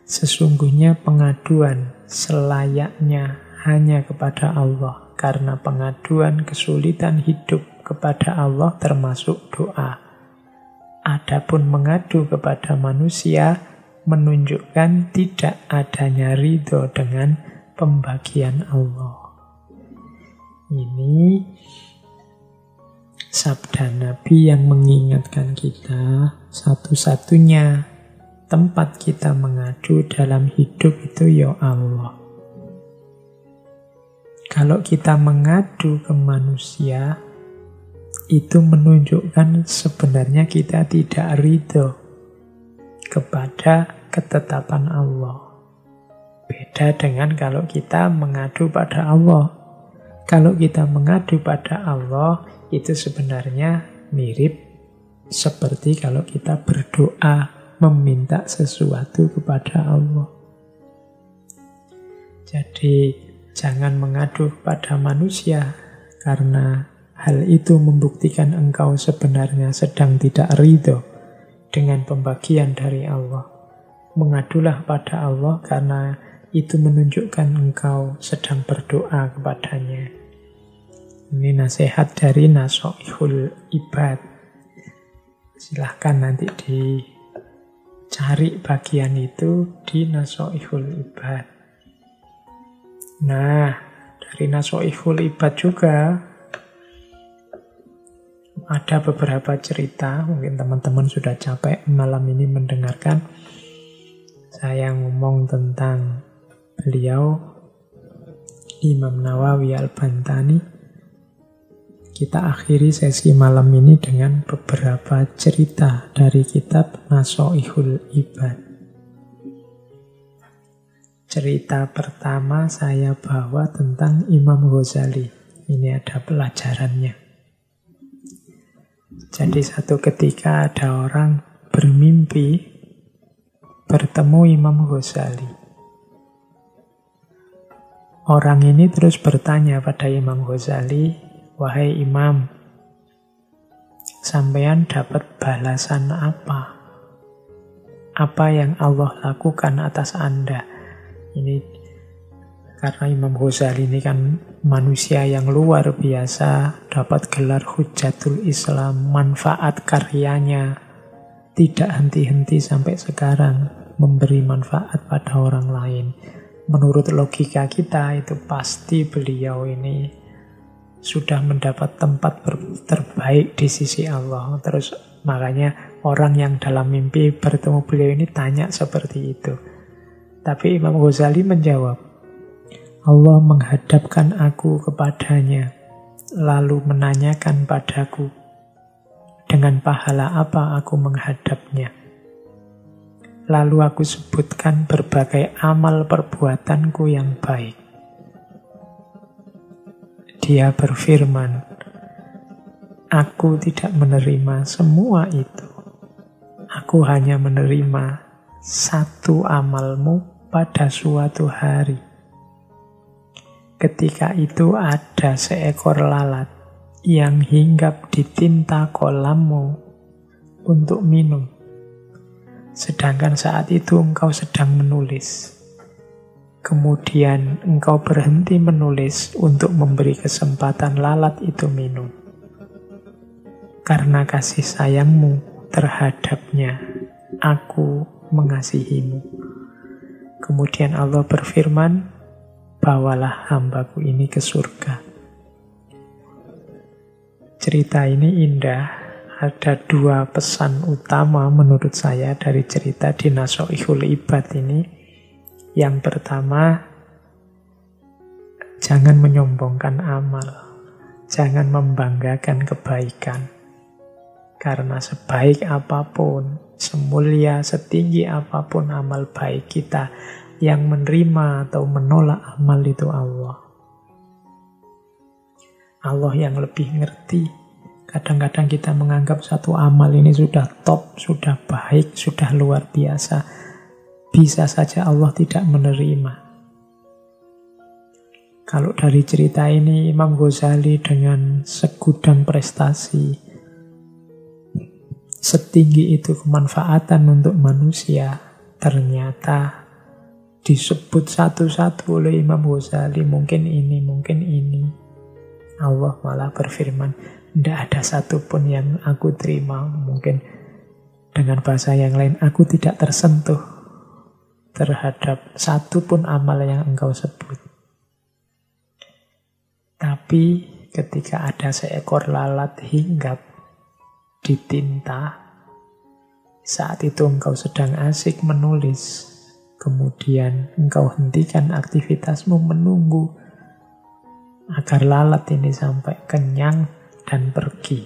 Sesungguhnya pengaduan selayaknya hanya kepada Allah, karena pengaduan kesulitan hidup kepada Allah termasuk doa. Adapun mengadu kepada manusia menunjukkan tidak adanya ridho dengan pembagian Allah. Ini sabda Nabi yang mengingatkan kita, satu-satunya tempat kita mengadu dalam hidup itu ya Allah. Kalau kita mengadu ke manusia, itu menunjukkan sebenarnya kita tidak ridho kepada ketetapan Allah. Beda dengan kalau kita mengadu pada Allah. Kalau kita mengadu pada Allah, itu sebenarnya mirip seperti kalau kita berdoa meminta sesuatu kepada Allah. Jadi jangan mengadu kepada manusia, karena hal itu membuktikan engkau sebenarnya sedang tidak ridho dengan pembagian dari Allah. Mengadulah pada Allah karena itu menunjukkan engkau sedang berdoa kepadanya. Ini nasihat dari Nasoihul Ibad. Silahkan nanti dicari bagian itu di Nasoihul Ibad. Nah, dari Nasoihul Ibad juga ada beberapa cerita. Mungkin teman-teman sudah capek malam ini mendengarkan saya ngomong tentang beliau, Imam Nawawi Al-Bantani. Kita akhiri sesi malam ini dengan beberapa cerita dari kitab Nasoihul Ibad. Cerita pertama saya bawa tentang Imam Ghazali. Ini ada pelajarannya. Jadi satu ketika ada orang bermimpi bertemu Imam Ghazali. Orang ini terus bertanya pada Imam Ghazali, "Wahai Imam, sampean dapat balasan apa? Apa yang Allah lakukan atas Anda?" Ini karena Imam Ghazali ini kan manusia yang luar biasa, dapat gelar Hujjatul Islam, manfaat karyanya tidak henti-henti sampai sekarang, memberi manfaat pada orang lain. Menurut logika kita itu pasti beliau ini sudah mendapat tempat terbaik di sisi Allah. Terus makanya orang yang dalam mimpi bertemu beliau ini tanya seperti itu. Tapi Imam Ghazali menjawab, Allah menghadapkan aku kepadanya, lalu menanyakan padaku, dengan pahala apa aku menghadapnya? Lalu aku sebutkan berbagai amal perbuatanku yang baik. Dia berfirman, aku tidak menerima semua itu. Aku hanya menerima satu amalmu pada suatu hari. Ketika itu ada seekor lalat yang hinggap di tinta kolammu untuk minum. Sedangkan saat itu engkau sedang menulis. Kemudian engkau berhenti menulis untuk memberi kesempatan lalat itu minum. Karena kasih sayangmu terhadapnya, aku mengasihimu. Kemudian Allah berfirman, bawalah hambaku ini ke surga. Cerita ini indah. Ada dua pesan utama menurut saya dari cerita di Nasoihul Ibad ini. Yang pertama, jangan menyombongkan amal, jangan membanggakan kebaikan. Karena sebaik apapun, semulia, setinggi apapun amal baik kita, yang menerima atau menolak amal itu Allah. Allah yang lebih ngerti. Kadang-kadang kita menganggap satu amal ini sudah top, sudah baik, sudah luar biasa. Bisa saja Allah tidak menerima. Kalau dari cerita ini, Imam Ghazali dengan segudang prestasi, setinggi itu kemanfaatan untuk manusia, ternyata disebut satu-satu oleh Imam Ghazali, mungkin ini, mungkin ini. Allah malah berfirman, tidak ada satupun yang aku terima. Mungkin dengan bahasa yang lain, aku tidak tersentuh terhadap satupun amal yang engkau sebut. Tapi ketika ada seekor lalat hinggap di tinta, saat itu engkau sedang asik menulis, kemudian engkau hentikan aktivitasmu menunggu agar lalat ini sampai kenyang dan pergi,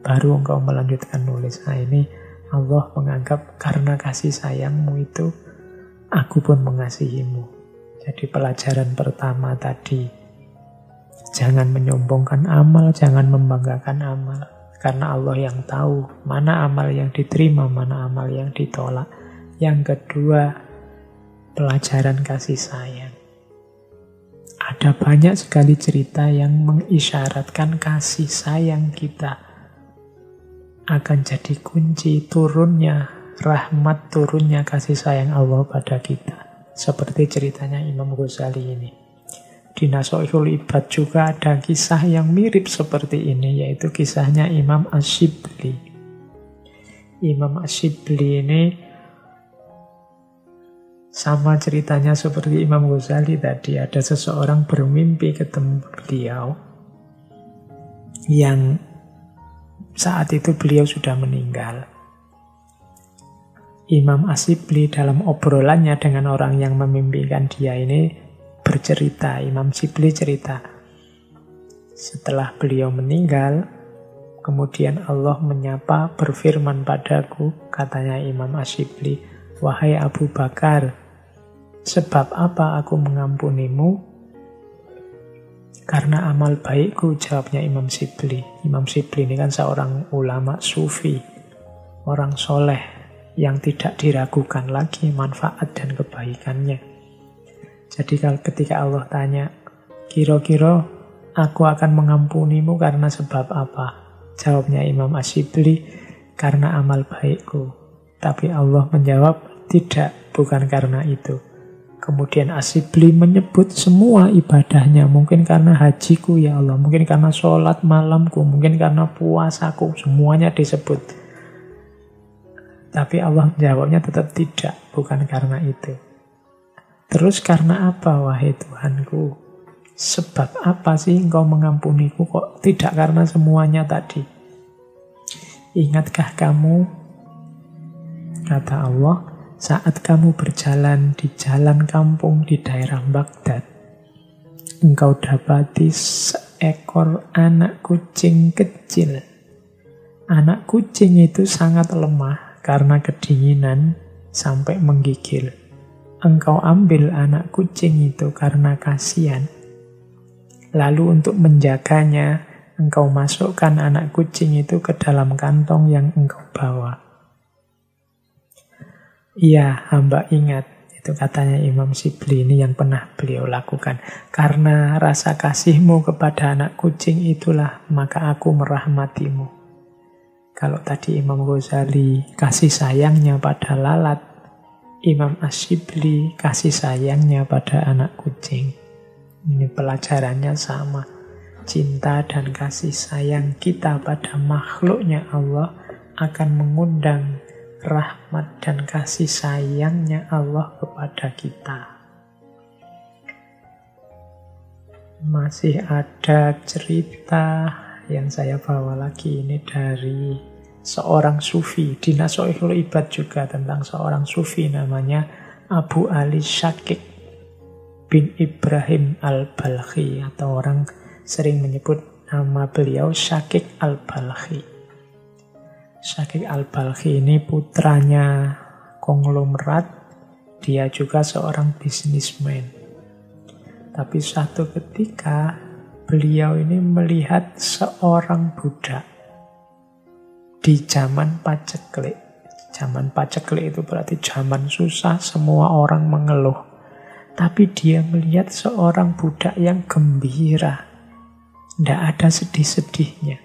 baru engkau melanjutkan nulis. Nah, ini Allah menganggap karena kasih sayangmu itu, aku pun mengasihimu. Jadi pelajaran pertama tadi, jangan menyombongkan amal, jangan membanggakan amal. Karena Allah yang tahu mana amal yang diterima, mana amal yang ditolak. Yang kedua, pelajaran kasih sayang. Ada banyak sekali cerita yang mengisyaratkan kasih sayang kita akan jadi kunci turunnya rahmat, turunnya kasih sayang Allah pada kita. Seperti ceritanya Imam Ghazali ini. Di Nasha'ihul Ibad juga ada kisah yang mirip seperti ini, yaitu kisahnya Imam Asyibli. Imam Asyibli ini sama ceritanya seperti Imam Ghazali tadi. Ada seseorang bermimpi ketemu beliau yang saat itu beliau sudah meninggal. Imam Asyibli dalam obrolannya dengan orang yang memimpikan dia ini bercerita, Imam Asyibli cerita, setelah beliau meninggal, kemudian Allah menyapa, berfirman padaku, katanya Imam Asyibli, wahai Abu Bakar, sebab apa aku mengampunimu? Karena amal baikku, jawabnya Imam Asyibli. Imam Asyibli ini kan seorang ulama sufi, orang soleh yang tidak diragukan lagi manfaat dan kebaikannya. Jadi kalau ketika Allah tanya, kira-kira aku akan mengampunimu karena sebab apa? Jawabnya Imam Asyibli, karena amal baikku. Tapi Allah menjawab, tidak, bukan karena itu. Kemudian Asyibli menyebut semua ibadahnya. Mungkin karena hajiku ya Allah, mungkin karena sholat malamku, mungkin karena puasaku, semuanya disebut. Tapi Allah jawabnya tetap tidak, bukan karena itu. Terus karena apa, wahai Tuhanku? Sebab apa sih engkau mengampuniku? Kok tidak karena semuanya tadi? Ingatkah kamu, kata Allah, saat kamu berjalan di jalan kampung di daerah Baghdad, engkau dapati seekor anak kucing kecil. Anak kucing itu sangat lemah karena kedinginan sampai menggigil. Engkau ambil anak kucing itu karena kasihan. Lalu untuk menjaganya, engkau masukkan anak kucing itu ke dalam kantong yang engkau bawa. Iya, hamba ingat. Itu katanya Imam Asyibli, ini yang pernah beliau lakukan. Karena rasa kasihmu kepada anak kucing itulah, maka aku merahmatimu. Kalau tadi Imam Ghazali kasih sayangnya pada lalat, Imam Asyibli kasih sayangnya pada anak kucing. Ini pelajarannya sama. Cinta dan kasih sayang kita pada makhluknya Allah akan mengundang rahmat dan kasih sayangnya Allah kepada kita. Masih ada cerita yang saya bawa lagi ini dari seorang sufi. Di Nasha'ihul Ibad juga tentang seorang sufi namanya Abu Ali Syakik bin Ibrahim al-Balkhi, atau orang sering menyebut nama beliau Syakik al-Balkhi. Syakik al-Balkhi ini putranya konglomerat, dia juga seorang bisnismen. Tapi suatu ketika beliau ini melihat seorang budak di zaman paceklik. Zaman paceklik itu berarti zaman susah, semua orang mengeluh. Tapi dia melihat seorang budak yang gembira. Tidak ada sedih-sedihnya.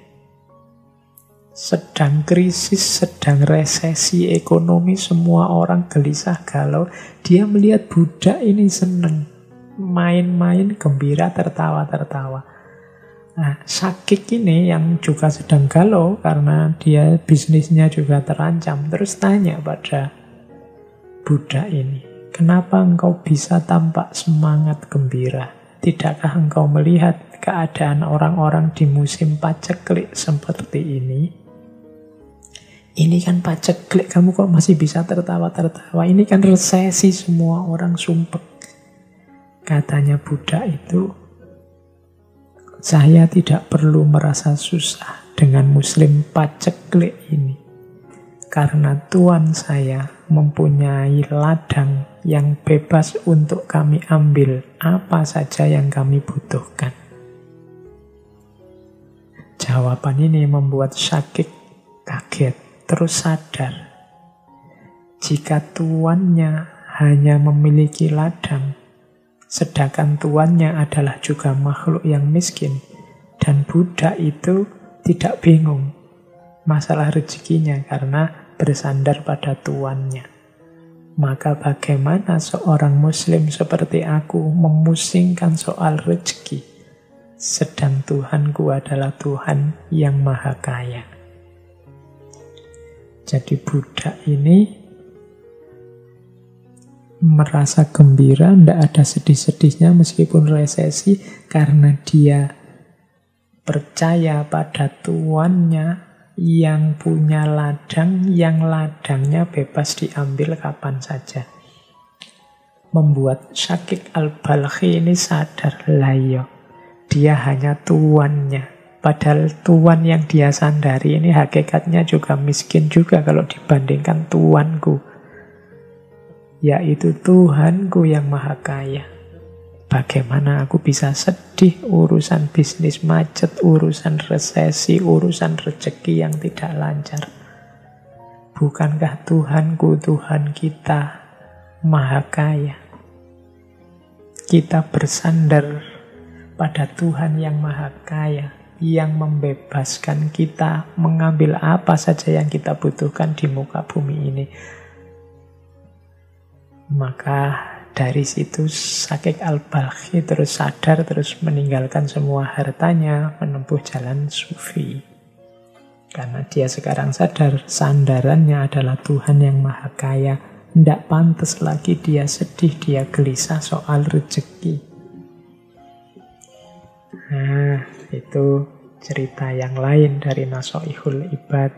sedang krisis, sedang resesi ekonomi, semua orang gelisah galau. Dia melihat budak ini seneng, main-main, gembira, tertawa-tertawa. Nah, Syakik ini yang juga sedang galau karena dia bisnisnya juga terancam. Terus tanya pada budak ini, kenapa engkau bisa tampak semangat gembira? Tidakkah engkau melihat keadaan orang-orang di musim paceklik seperti ini? Ini kan paceklik, kamu kok masih bisa tertawa-tertawa? Ini kan resesi, semua orang sumpek. Katanya budak itu, saya tidak perlu merasa susah dengan muslim paceklik ini. Karena Tuhan saya mempunyai ladang yang bebas untuk kami ambil apa saja yang kami butuhkan. Jawaban ini membuat Syakik kaget. Terus sadar, jika tuannya hanya memiliki ladang, sedangkan tuannya adalah juga makhluk yang miskin, dan budak itu tidak bingung masalah rezekinya karena bersandar pada tuannya. Maka bagaimana seorang muslim seperti aku memusingkan soal rezeki, sedang Tuhanku adalah Tuhan yang maha kaya. Jadi budak ini merasa gembira, tidak ada sedih-sedihnya meskipun resesi, karena dia percaya pada tuannya yang punya ladang, yang ladangnya bebas diambil kapan saja. Membuat Syakik al-Balkhi ini sadar, layo, dia hanya tuannya. Padahal tuan yang dia sandari ini hakikatnya juga miskin juga kalau dibandingkan tuanku, yaitu Tuhanku yang maha kaya. Bagaimana aku bisa sedih urusan bisnis macet, urusan resesi, urusan rezeki yang tidak lancar? Bukankah Tuhanku, Tuhan kita maha kaya? Kita bersandar pada Tuhan yang maha kaya, yang membebaskan kita mengambil apa saja yang kita butuhkan di muka bumi ini. Maka dari situ Syakik al-Balkhi terus sadar, terus meninggalkan semua hartanya, menempuh jalan sufi. Karena dia sekarang sadar sandarannya adalah Tuhan yang maha kaya. Tidak pantas lagi dia sedih, dia gelisah soal rezeki. Nah, itu cerita yang lain dari Nasoihul Ibad.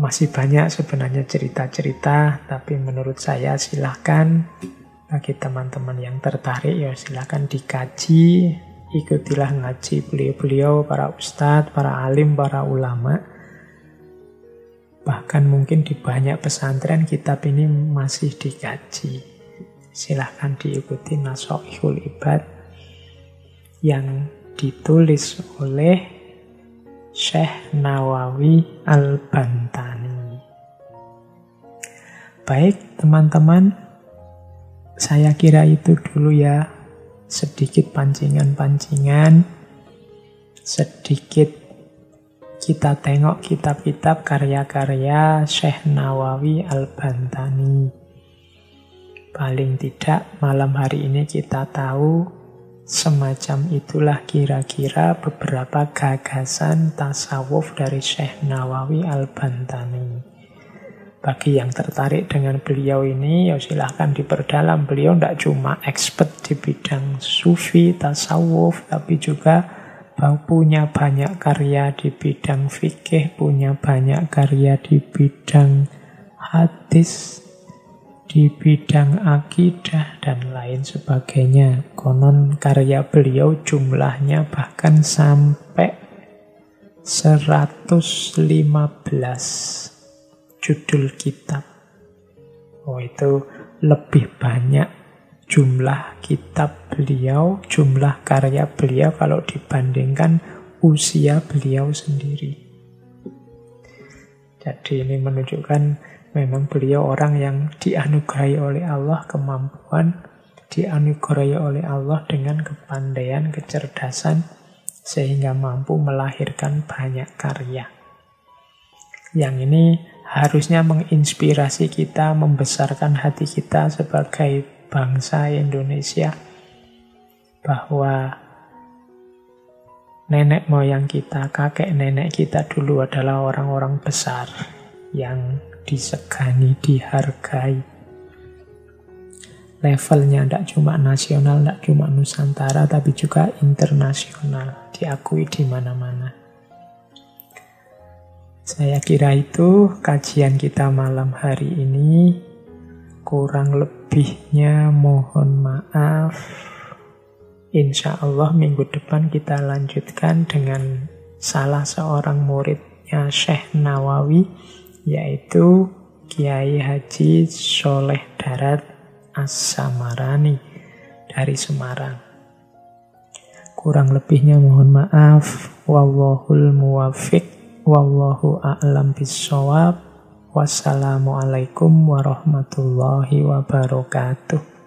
Masih banyak sebenarnya cerita-cerita, tapi menurut saya silahkan bagi teman-teman yang tertarik, ya silahkan dikaji, ikutilah ngaji beliau-beliau, para ustadz, para alim, para ulama. Bahkan mungkin di banyak pesantren kitab ini masih dikaji. Silahkan diikuti Nasoihul Ibad yang ditulis oleh Syekh Nawawi Al-Bantani. Baik teman-teman, saya kira itu dulu ya, sedikit pancingan-pancingan, sedikit kita tengok kitab-kitab karya-karya Syekh Nawawi Al-Bantani. Paling tidak malam hari ini kita tahu semacam itulah kira-kira beberapa gagasan tasawuf dari Syekh Nawawi Al-Bantani. Bagi yang tertarik dengan beliau ini, ya silahkan diperdalam. Beliau tidak cuma expert di bidang sufi, tasawuf, tapi juga punya banyak karya di bidang fikih, punya banyak karya di bidang hadis, di bidang akidah, dan lain sebagainya. Konon karya beliau jumlahnya bahkan sampai 115 judul kitab. Oh, itu lebih banyak jumlah kitab beliau, jumlah karya beliau kalau dibandingkan usia beliau sendiri. Jadi ini menunjukkan memang beliau orang yang dianugerahi oleh Allah kemampuan, dianugerahi oleh Allah dengan kepandaian, kecerdasan, sehingga mampu melahirkan banyak karya. Yang ini harusnya menginspirasi kita, membesarkan hati kita sebagai bangsa Indonesia, bahwa nenek moyang kita, kakek nenek kita dulu adalah orang-orang besar yang disegani, dihargai. Levelnya tidak cuma nasional, tidak cuma Nusantara, tapi juga internasional, diakui di mana-mana. Saya kira itu kajian kita malam hari ini. Kurang lebihnya mohon maaf. Insya Allah minggu depan kita lanjutkan dengan salah seorang muridnya Syekh Nawawi, yaitu Kiai Haji Soleh Darat As-Samarani dari Semarang. Kurang lebihnya mohon maaf. Wallahul muwaffiq, wallahu a'lam bissawab. Wassalamualaikum warahmatullahi wabarakatuh.